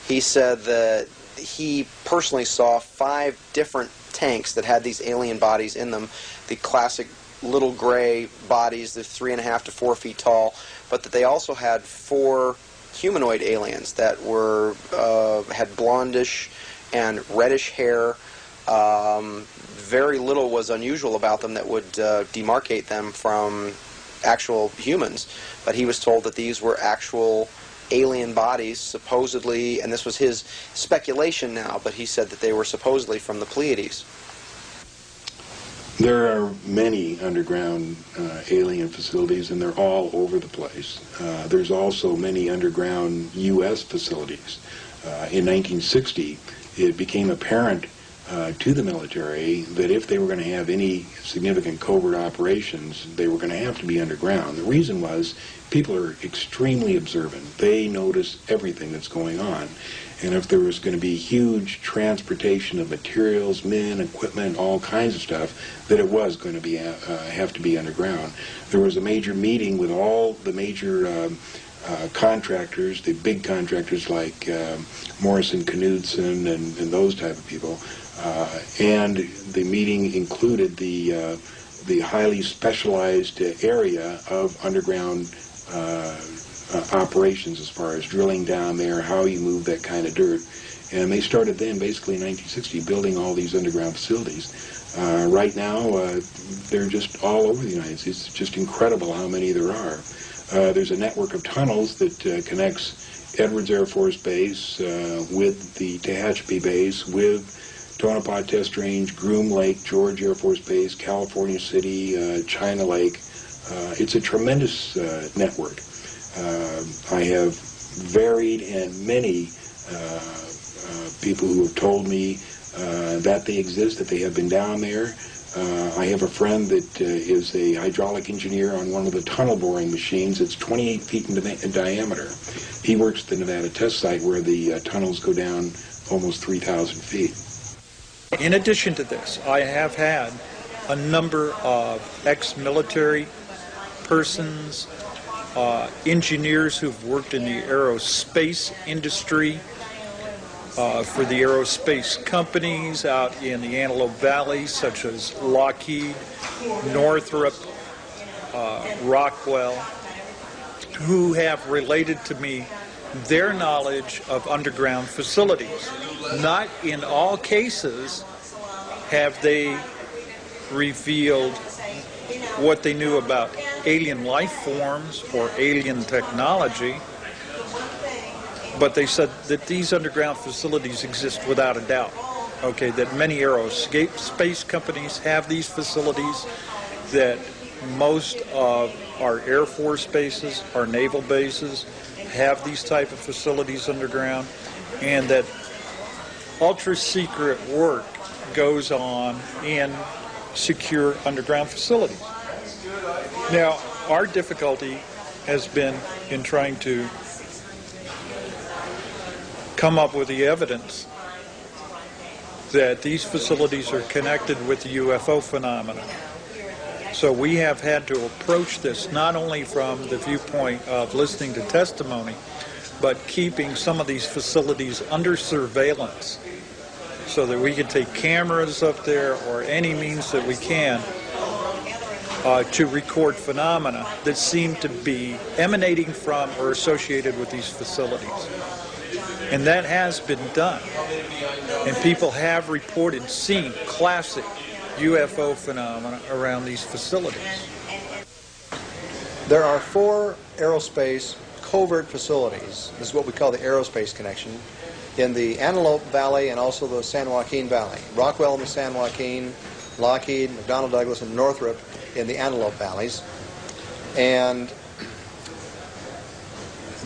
He said that he personally saw 5 different tanks that had these alien bodies in them, the classic little gray bodies, they're 3.5 to 4 feet tall, but that they also had 4 humanoid aliens that were had blondish and reddish hair. Very little was unusual about them that would demarcate them from actual humans, but he was told that these were actual alien bodies, supposedly, and this was his speculation now, but he said that they were supposedly from the Pleiades. There are many underground alien facilities, and they're all over the place. There's also many underground U.S. facilities. In 1960, it became apparent to the military that if they were going to have any significant covert operations, they were going to have to be underground. The reason was people are extremely observant. They notice everything that's going on. And if there was going to be huge transportation of materials, men, equipment, all kinds of stuff, that it was going to be have to be underground. There was a major meeting with all the major contractors, the big contractors like Morrison Knudsen and those type of people, and the meeting included the highly specialized area of underground operations as far as drilling down there, how you move that kind of dirt. And they started then, basically in 1960, building all these underground facilities. Right now, they're just all over the United States. It's just incredible how many there are. There's a network of tunnels that connects Edwards Air Force Base with the Tehachapi Base, with Tonopah Test Range, Groom Lake, George Air Force Base, California City, China Lake. It's a tremendous network. I have varied and many people who have told me that they exist, that they have been down there. I have a friend that is a hydraulic engineer on one of the tunnel boring machines. It's 28 feet in diameter. He works at the Nevada test site where the tunnels go down almost 3,000 feet. In addition to this, I have had a number of ex-military persons, engineers who've worked in the aerospace industry, for the aerospace companies out in the Antelope Valley, such as Lockheed, Northrop, Rockwell, who have related to me their knowledge of underground facilities. Not in all cases have they revealed what they knew about alien life forms or alien technology, but they said that these underground facilities exist without a doubt. Okay, that many aerospace companies have these facilities, that most of our Air Force bases, our naval bases, have these type of facilities underground, and that ultra-secret work goes on in secure underground facilities. Now, our difficulty has been in trying to come up with the evidence that these facilities are connected with the UFO phenomena. So we have had to approach this not only from the viewpoint of listening to testimony, but keeping some of these facilities under surveillance so that we can take cameras up there or any means that we can to record phenomena that seem to be emanating from or associated with these facilities. And that has been done. And people have reported seeing classic UFO phenomena around these facilities. There are 4 aerospace covert facilities. This is what we call the aerospace connection in the Antelope Valley and also the San Joaquin Valley. Rockwell in the San Joaquin, Lockheed, McDonnell Douglas, and Northrop in the Antelope Valleys. And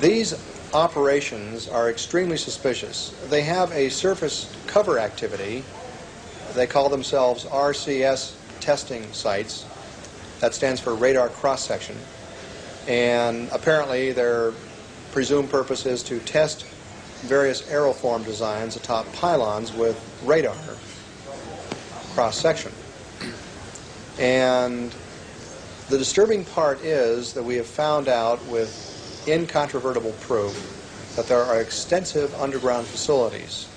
these operations are extremely suspicious. They have a surface cover activity. They call themselves RCS testing sites. That stands for radar cross-section. And apparently their presumed purpose is to test various aeroform designs atop pylons with radar cross-section. And the disturbing part is that we have found out with incontrovertible proof that there are extensive underground facilities.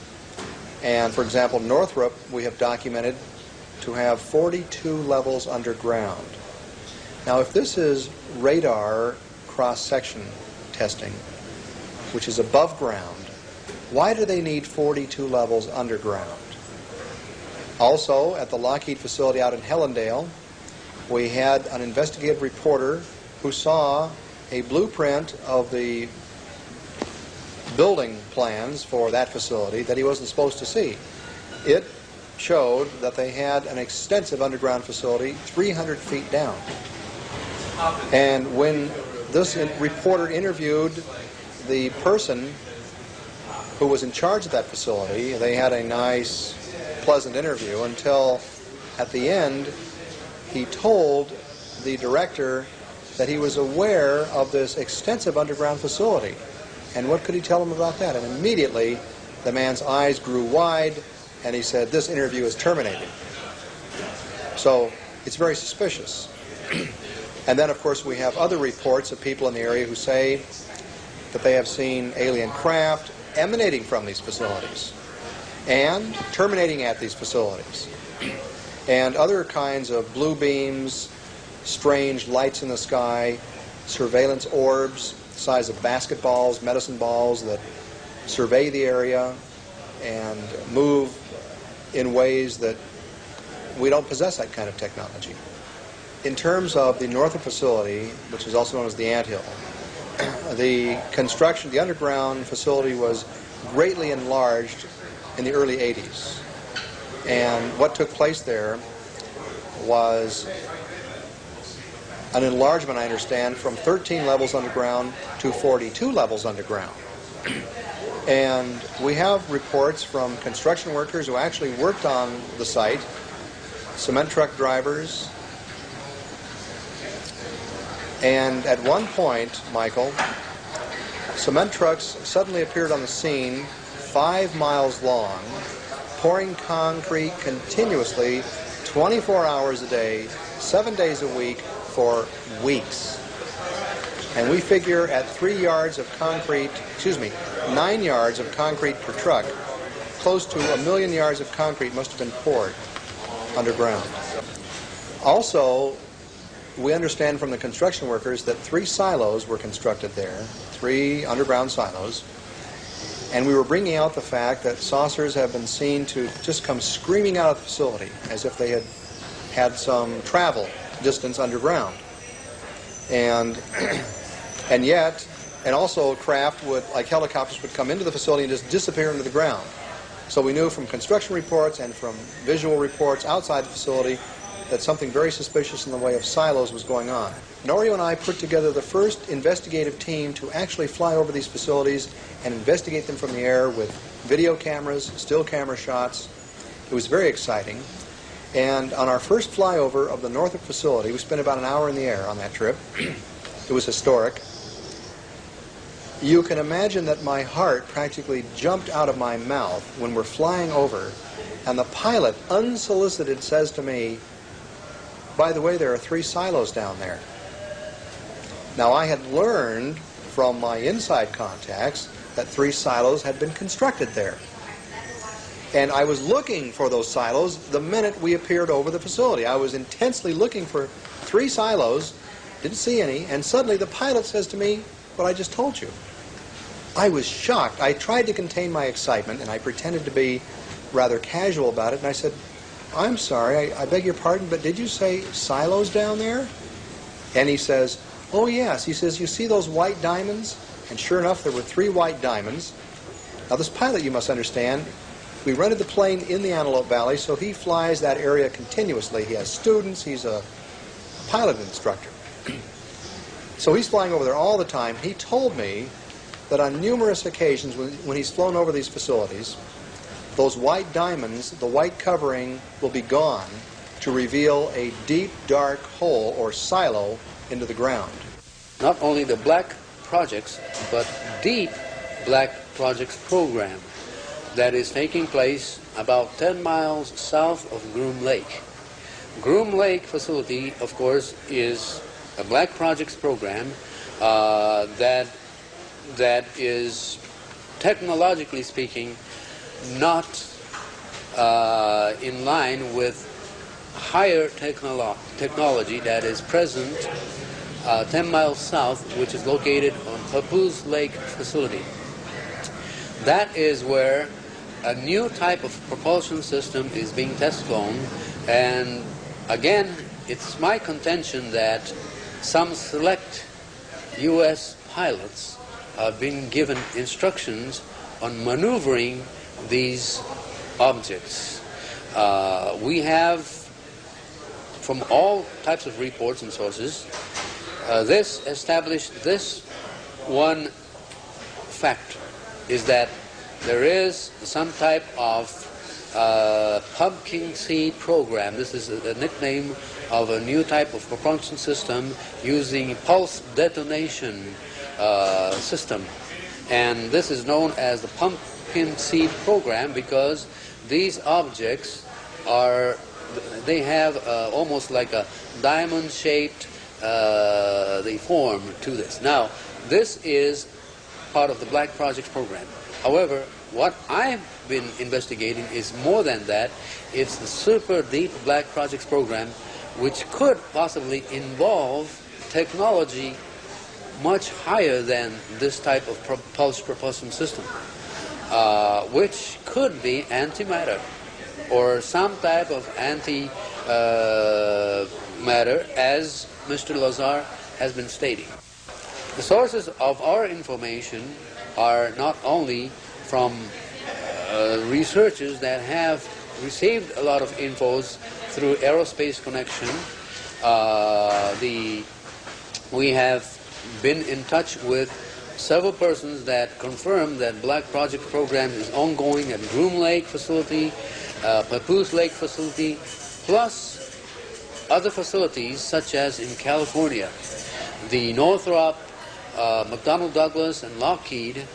And for example, Northrop, we have documented to have 42 levels underground. Now, if this is radar cross-section testing, which is above ground, why do they need 42 levels underground? Also, at the Lockheed facility out in Helendale, we had an investigative reporter who saw a blueprint of the building plans for that facility that he wasn't supposed to see. It showed that they had an extensive underground facility 300 feet down. And when this reporter interviewed the person who was in charge of that facility, they had a nice, pleasant interview until at the end he told the director that he was aware of this extensive underground facility. And what could he tell him about that? And immediately the man's eyes grew wide and he said, "This interview is terminated." So it's very suspicious. And then, of course, we have other reports of people in the area who say that they have seen alien craft emanating from these facilities and terminating at these facilities. And other kinds of blue beams, strange lights in the sky, surveillance orbs, the size of basketballs, medicine balls that survey the area and move in ways that we don't possess that kind of technology. In terms of the Northrop facility, which is also known as the Anthill, the construction, the underground facility was greatly enlarged in the early 80s. And what took place there was an enlargement, I understand, from 13 levels underground to 42 levels underground. And we have reports from construction workers who actually worked on the site, cement truck drivers. And at one point, Michael, cement trucks suddenly appeared on the scene 5 miles long, pouring concrete continuously 24 hours a day, 7 days a week for weeks. And we figure at 9 yards of concrete per truck, close to 1 million yards of concrete must have been poured underground. Also, we understand from the construction workers that 3 silos were constructed there, 3 underground silos, and we were bringing out the fact that saucers have been seen to just come screaming out of the facility as if they had had some travel distance underground. And also craft would, like helicopters, would come into the facility and just disappear into the ground. So we knew from construction reports and from visual reports outside the facility that something very suspicious in the way of silos was going on. Norio and I put together the first investigative team to actually fly over these facilities and investigate them from the air with video cameras, still camera shots. It was very exciting. And on our first flyover of the Northrop facility, we spent about an hour in the air on that trip. It was historic. You can imagine that my heart practically jumped out of my mouth when we're flying over, and the pilot, unsolicited, says to me, "By the way, there are 3 silos down there." Now, I had learned from my inside contacts that 3 silos had been constructed there. And I was looking for those silos the minute we appeared over the facility. I was intensely looking for 3 silos, didn't see any, and suddenly the pilot says to me, "What I just told you." I was shocked. I tried to contain my excitement, and I pretended to be rather casual about it, and I said, "I'm sorry, I beg your pardon, but did you say silos down there?" And he says, "Oh yes." He says, "You see those white diamonds?" And sure enough, there were 3 white diamonds. Now this pilot, you must understand, we rented the plane in the Antelope Valley, so he flies that area continuously. He has students, he's a pilot instructor. So he's flying over there all the time. He told me that on numerous occasions when he's flown over these facilities, those white diamonds, the white covering, will be gone to reveal a deep, dark hole or silo into the ground. Not only the black projects, but deep black projects program that is taking place about 10 miles south of Groom Lake. Groom Lake facility, of course, is a black projects program that is, technologically speaking, not in line with higher technology that is present 10 miles south, which is located on Papoose Lake facility. That is where a new type of propulsion system is being test flown, and again, it's my contention that some select U.S. pilots have been given instructions on maneuvering these objects. We have, from all types of reports and sources, this established this one fact, is that there is some type of pumpkin seed program. This is a nickname of a new type of propulsion system using pulse detonation system. And this is known as the pumpkin seed program because these objects are, they have almost like a diamond-shaped the form to this. Now, this is part of the Black Projects program. However, what I've been investigating is more than that. It's the super deep Black Projects program, which could possibly involve technology much higher than this type of pulse propulsion system, which could be antimatter or some type of anti-matter, as Mr. Lazar has been stating. The sources of our information are not only from researchers that have received a lot of infos through Aerospace Connection. We have been in touch with several persons that confirm that Black Project program is ongoing at Groom Lake facility, Papoose Lake facility, plus other facilities such as in California. The Northrop, McDonnell Douglas, and Lockheed,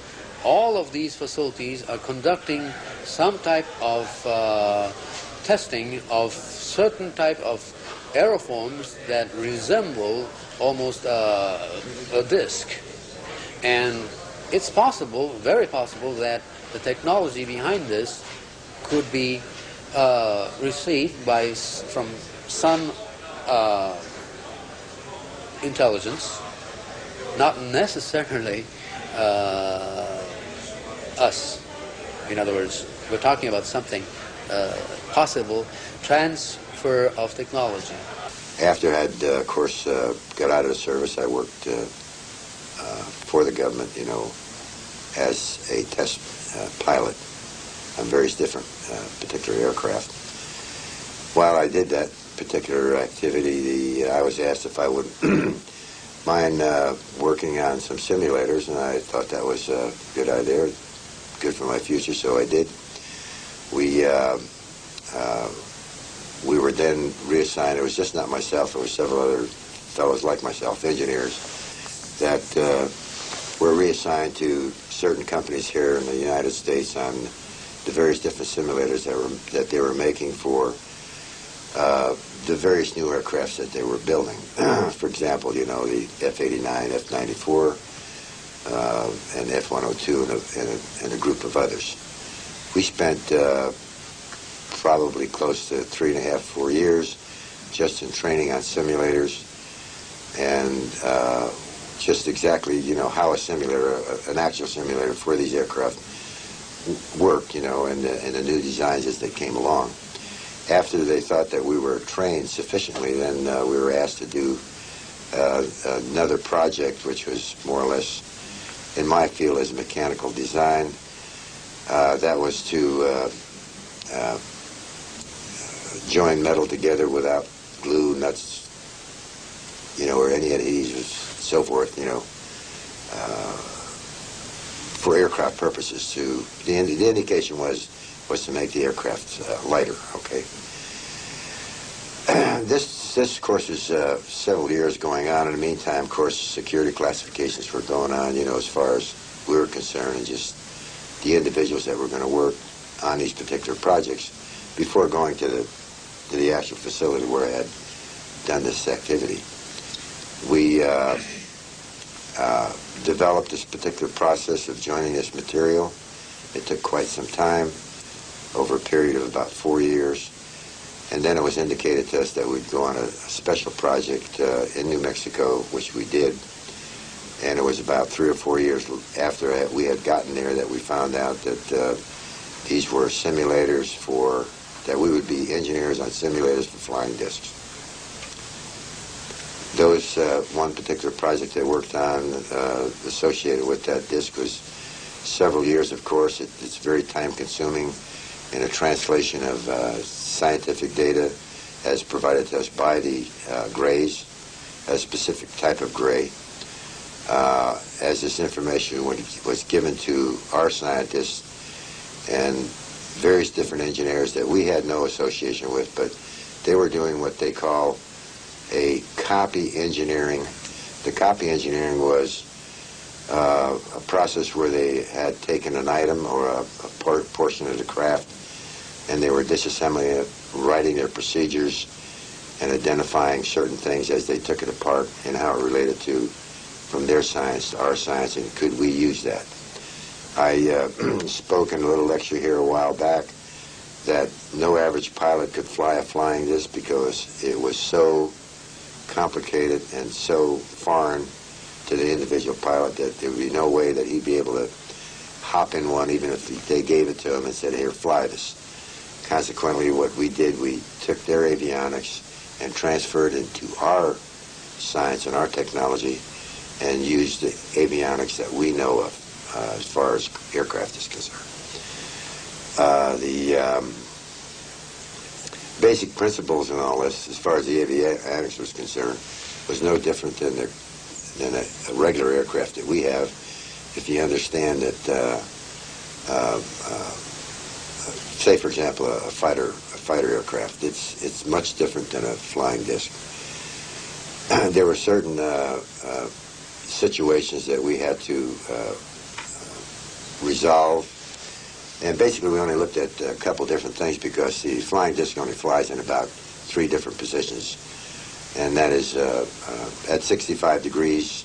all of these facilities are conducting some type of testing of certain type of aeroforms that resemble almost a disc. And it's possible, very possible, that the technology behind this could be received from some intelligence, not necessarily us. In other words, we're talking about something possible transfer of technology. After I had, of course, got out of the service, I worked for the government, you know, as a test pilot on various different particular aircraft. While I did that particular activity, I was asked if I would mind working on some simulators, and I thought that was a good idea, good for my future, so I did. We were then reassigned. It was just not myself. There were several other fellows like myself, engineers, that were reassigned to certain companies here in the United States on the various different simulators that they were making for the various new aircrafts that they were building. For example, you know, the F-89, F-94, and F-102, and a group of others. We spent probably close to 3.5, 4 years just in training on simulators and just exactly, you know, how a simulator, an actual simulator for these aircraft worked, you know, and the new designs as they came along. After they thought that we were trained sufficiently, then we were asked to do another project, which was more or less in my field as mechanical design. That was to join metal together without glue, nuts, you know, or any adhesives, so forth, you know, for aircraft purposes. The indication was to make the aircraft lighter. Okay. This of course was several years going on. In the meantime, of course, security classifications were going on, you know, as far as we were concerned, and just the individuals that were going to work on these particular projects before going to the actual facility where I had done this activity. We developed this particular process of joining this material. It took quite some time, over a period of about 4 years. And then it was indicated to us that we'd go on a special project in New Mexico, which we did. And it was about 3 or 4 years after we had gotten there that we found out that these were simulators that we would be engineers on simulators for flying discs. Those one particular project they worked on associated with that disk was several years, of course. It's very time-consuming, and a translation of scientific data as provided to us by the grays, a specific type of gray. As this information was given to our scientists and various different engineers that we had no association with, but they were doing what they call a copy engineering. The copy engineering was a process where they had taken an item or a portion of the craft and they were disassembling it, writing their procedures and identifying certain things as they took it apart and how it related to from their science to our science, and could we use that. I spoke in a little lecture here a while back that no average pilot could fly a flying disc because it was so complicated and so foreign to the individual pilot that there would be no way that he'd be able to hop in one even if they gave it to him and said, here, fly this. Consequently, what we did, we took their avionics and transferred it into our science and our technology and used the avionics that we know of as far as aircraft is concerned. The basic principles in all this, as far as the avionics was concerned, was no different than a regular aircraft that we have. If you understand that, say for example, a fighter aircraft, it's much different than a flying disc. There were certain situations that we had to resolve. And basically we only looked at a couple different things because the flying disc only flies in about 3 different positions. And that is at 65 degrees,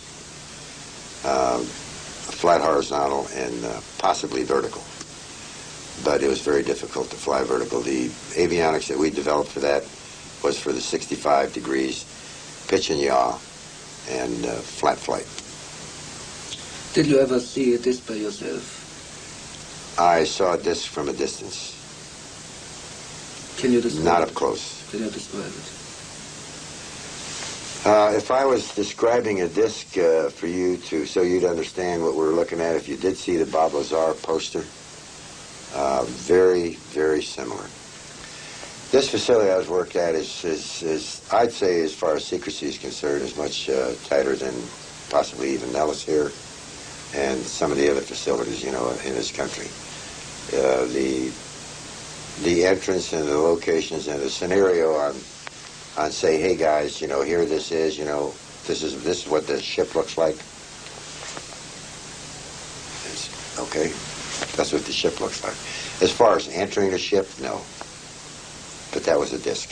flat horizontal, and possibly vertical. But it was very difficult to fly vertical. The avionics that we developed for that was for the 65 degrees, pitch and yaw, and flat flight. Did you ever see a disc by yourself? I saw a disc from a distance. Can you describe Not it? up close. Can you describe it? If I was describing a disc for you so you'd understand what we're looking at, if you did see the Bob Lazar poster, very, very similar. This facility I was worked at is I'd say, as far as secrecy is concerned, is much tighter than possibly even Nellis here and some of the other facilities, in this country. The entrance and the locations and the scenario on say, hey guys, here this is, this is what the ship looks like. Okay, that's what the ship looks like. As far as entering the ship, no. But that was a disc.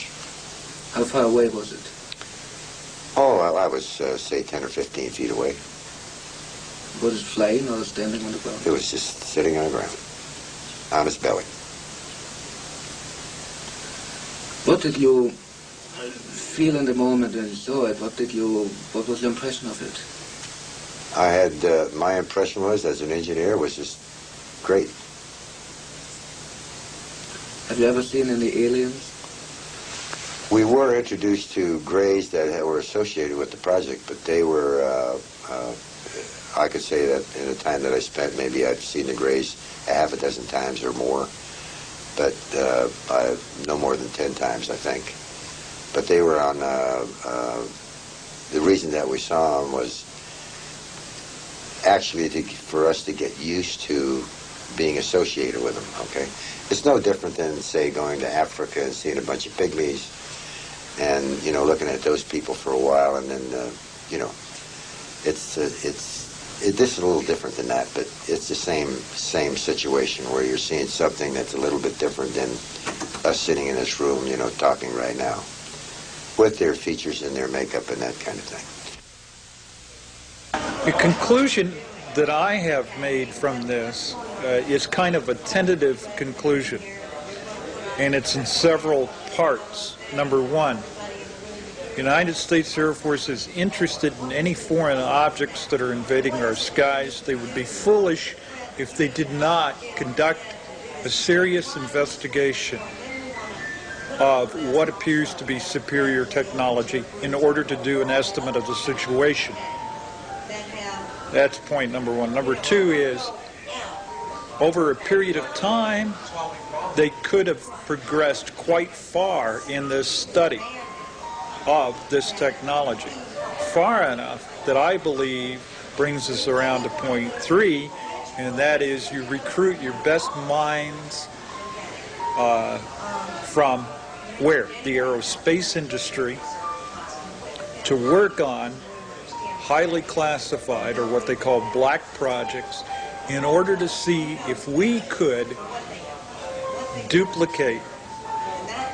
How far away was it? Oh, I was, say, 10 or 15 feet away. Was it flying or standing on the ground? It was just sitting on the ground, on its belly. What did you feel in the moment when you saw it? What was your impression of it? I had, my impression was, as an engineer, was just great. Have you ever seen any aliens? We were introduced to grays that were associated with the project, but they were, I could say that in the time that I spent, maybe I've seen the grays a half a dozen times or more, but no more than 10 times, I think. But they were on, the reason that we saw them was actually for us to get used to being associated with them, okay? It's no different than, say, going to Africa and seeing a bunch of pygmies and, looking at those people for a while, and then, this is a little different than that, but it's the same situation where you're seeing something that's a little bit different than us sitting in this room, talking right now, with their features and their makeup and that kind of thing. The conclusion that I have made from this is kind of a tentative conclusion, and it's in several parts. Number one, United States Air Force is interested in any foreign objects that are invading our skies. They would be foolish if they did not conduct a serious investigation of what appears to be superior technology in order to do an estimate of the situation. That's point number one. Number two is, over a period of time, they could have progressed quite far in this study of this technology. Far enough that I believe brings us around to point three, and that is you recruit your best minds from where? The aerospace industry to work on highly classified, or what they call black projects, in order to see if we could duplicate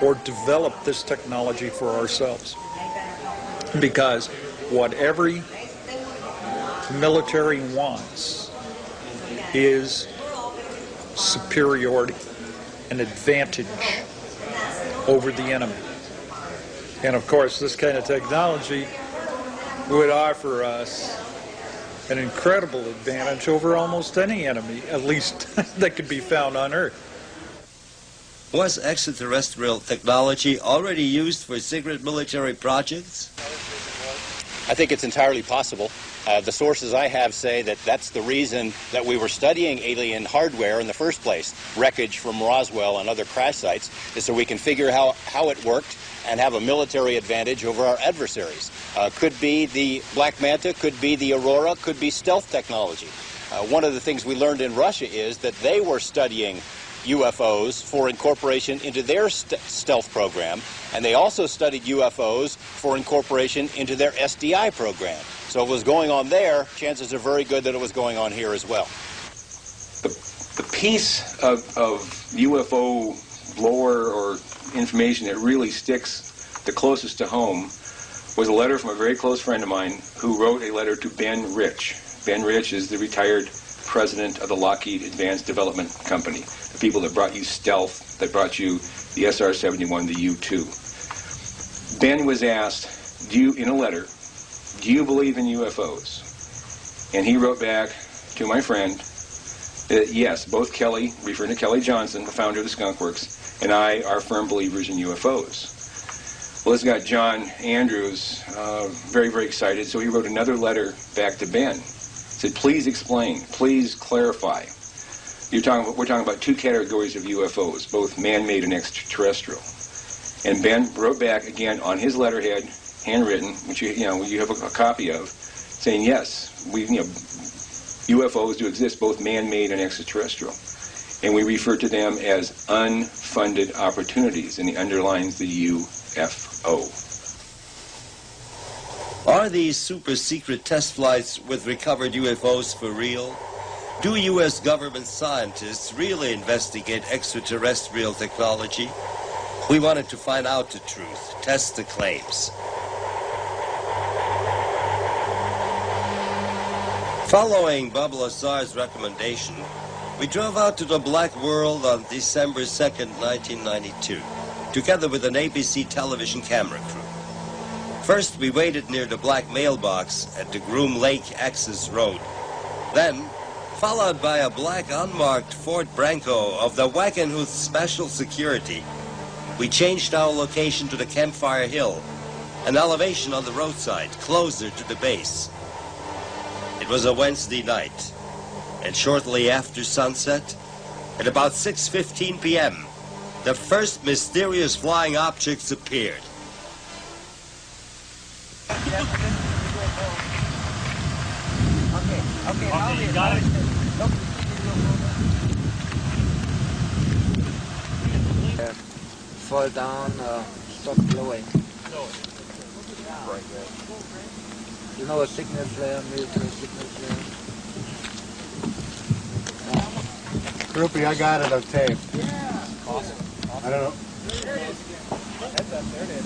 or develop this technology for ourselves. Because what every military wants is superiority, an advantage over the enemy. And of course, this kind of technology would offer us an incredible advantage over almost any enemy, at least that could be found on Earth. Was extraterrestrial technology already used for secret military projects? I think it's entirely possible. The sources I have say that that's the reason that we were studying alien hardware in the first place. Wreckage from Roswell and other crash sites is so we can figure how it worked and have a military advantage over our adversaries. Could be the Black Manta, could be the Aurora, could be stealth technology. One of the things we learned in Russia is that they were studying UFOs for incorporation into their stealth program, and they also studied UFOs for incorporation into their SDI program. So if it was going on there, chances are very good that it was going on here as well. The piece of UFO lore or information that really sticks the closest to home was a letter from a very close friend of mine who wrote a letter to Ben Rich. Ben Rich is the retired president of the Lockheed Advanced Development Company, the people that brought you stealth, that brought you the SR-71, the U-2. Ben was asked, in a letter, do you believe in UFOs? And he wrote back to my friend that yes, both Kelly, referring to Kelly Johnson, the founder of the Skunk Works, and I are firm believers in UFOs. Well, this got John Andrews very, very excited, so he wrote another letter back to Ben. He said, please explain, please clarify. We're talking about two categories of UFOs, both man-made and extraterrestrial. And Ben wrote back again on his letterhead, handwritten, which you have a copy of, saying yes, UFOs do exist, both man-made and extraterrestrial, and we refer to them as unfunded opportunities, and he underlines the UFO. Are these super-secret test flights with recovered UFOs for real? Do U.S. government scientists really investigate extraterrestrial technology? We wanted to find out the truth, test the claims. Following Bob Lazar's recommendation, we drove out to the Black World on December 2nd, 1992, together with an ABC television camera crew. First, we waited near the black mailbox at the Groom Lake access road. Then, followed by a black unmarked Ford Bronco of the Wackenhuth Special Security, we changed our location to the Campfire Hill, an elevation on the roadside closer to the base. It was a Wednesday night, and shortly after sunset, at about 6:15 p.m., the first mysterious flying objects appeared. Okay, got it. Fall down, stop blowing. You know a signal flare, military signal flare? Groupie, I got it on tape. Yeah. Awesome. I don't know. There it is. Heads up, there it is.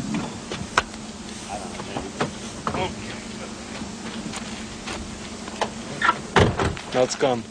I don't know, maybe. Now it's gone.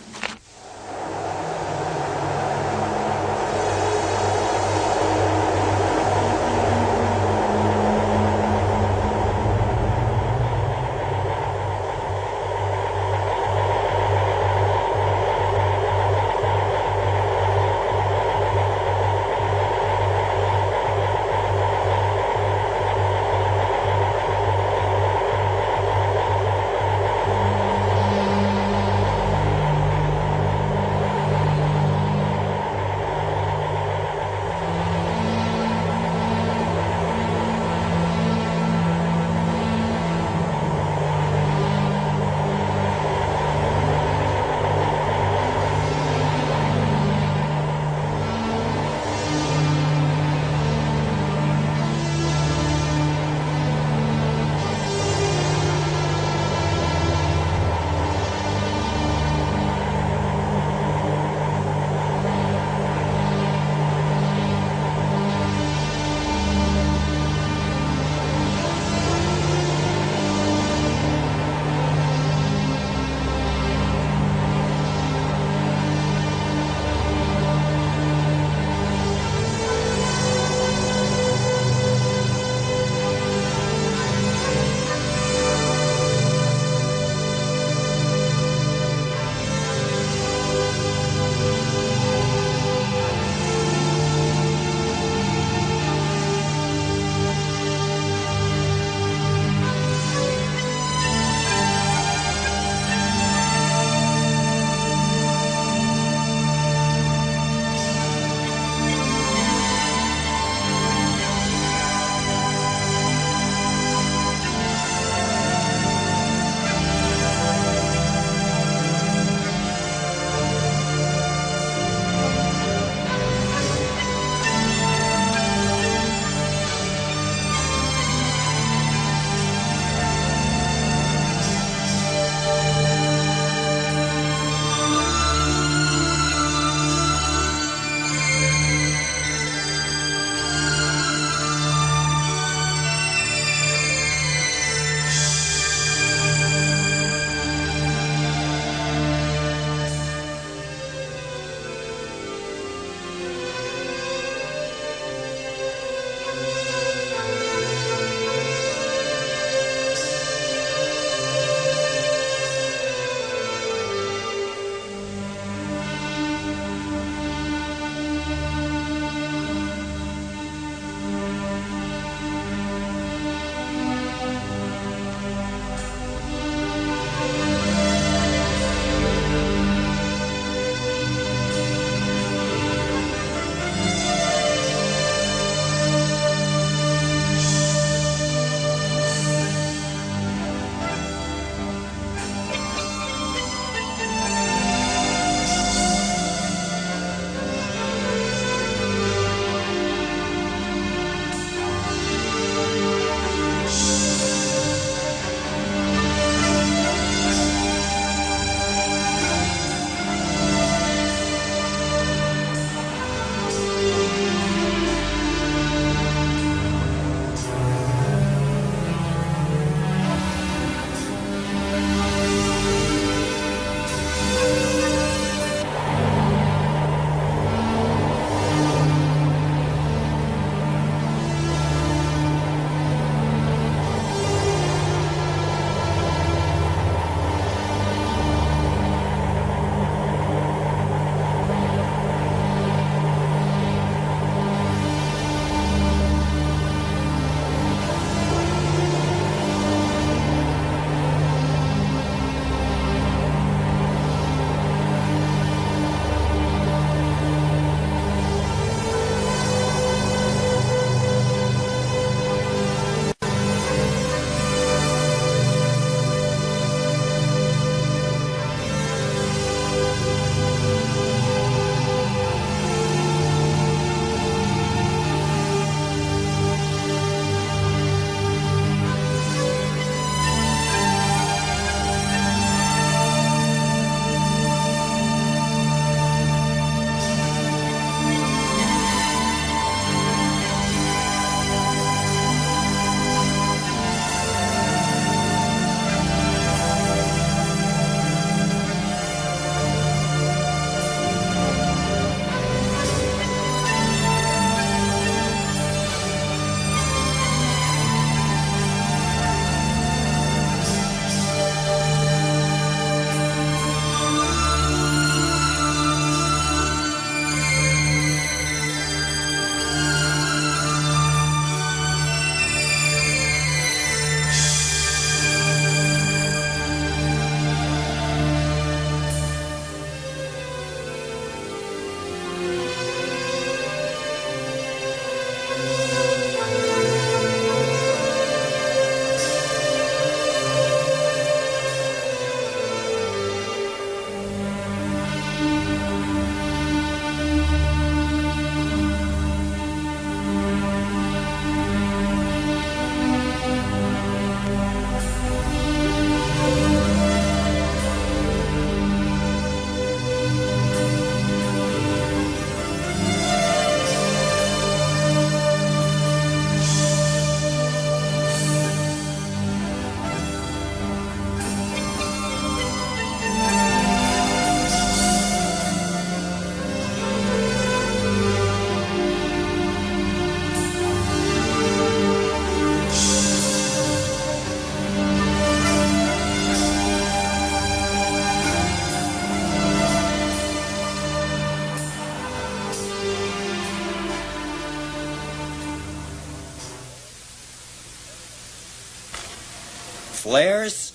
flares,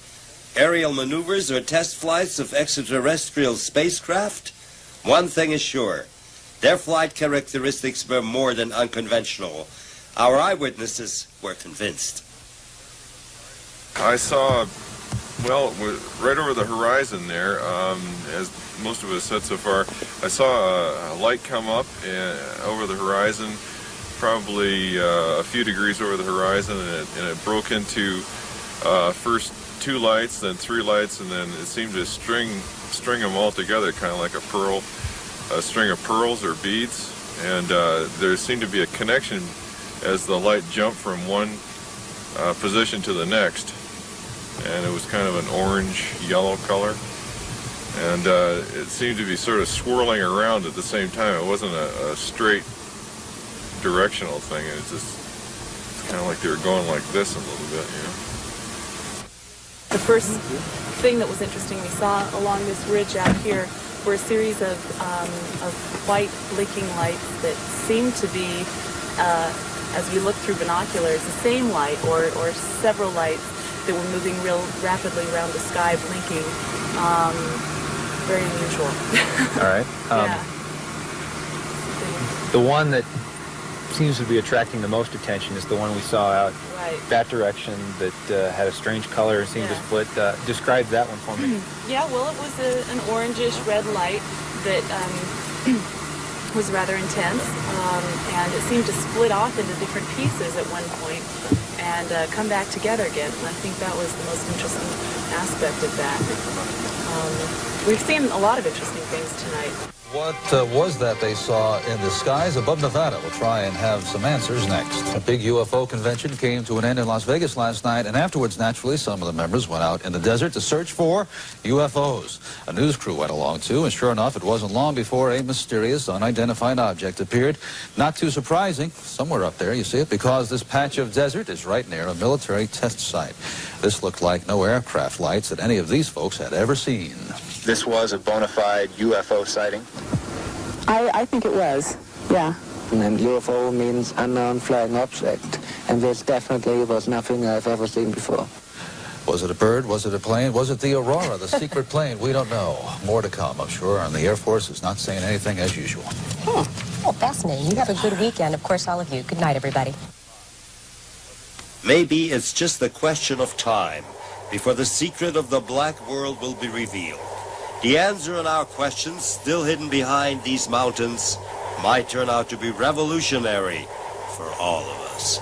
aerial maneuvers, or test flights of extraterrestrial spacecraft? One thing is sure. Their flight characteristics were more than unconventional. Our eyewitnesses were convinced. I saw, well, right over the horizon there, as most of us said so far, I saw a light come up over the horizon, probably a few degrees over the horizon, and it broke into first 2 lights, then 3 lights, and then it seemed to string them all together, kind of like a string of pearls or beads. And there seemed to be a connection as the light jumped from one position to the next. And it was kind of an orange-yellow color. And it seemed to be sort of swirling around at the same time. It wasn't a straight directional thing. It's kind of like they were going like this a little bit, you know. The first thing that was interesting we saw along this ridge out here were a series of white blinking lights that seemed to be, as we looked through binoculars, the same light or several lights that were moving real rapidly around the sky, blinking. Very unusual. All right. Yeah. The one that seems to be attracting the most attention is the one we saw out that direction that had a strange color and seemed to split. Describe that one for me. Yeah, well, it was an orangish red light that was rather intense, and it seemed to split off into different pieces at one point and come back together again. And I think that was the most interesting aspect of that. We've seen a lot of interesting things tonight. What was that they saw in the skies above Nevada? We'll try and have some answers next. A big UFO convention came to an end in Las Vegas last night, and afterwards, naturally, some of the members went out in the desert to search for UFOs. A news crew went along, too, and sure enough, it wasn't long before a mysterious, unidentified object appeared. Not too surprising, somewhere up there, you see it, because this patch of desert is right near a military test site. This looked like no aircraft lights that any of these folks had ever seen. This was a bona fide UFO sighting? I think it was, yeah. And UFO means unknown flying object, and this definitely was nothing I've ever seen before. Was it a bird? Was it a plane? Was it the Aurora, the secret plane? We don't know. More to come, I'm sure, and the Air Force is not saying anything as usual. Well, fascinating. You have a good weekend, of course, all of you. Good night, everybody. Maybe it's just a question of time before the secret of the black world will be revealed. The answer on our questions, still hidden behind these mountains, might turn out to be revolutionary for all of us.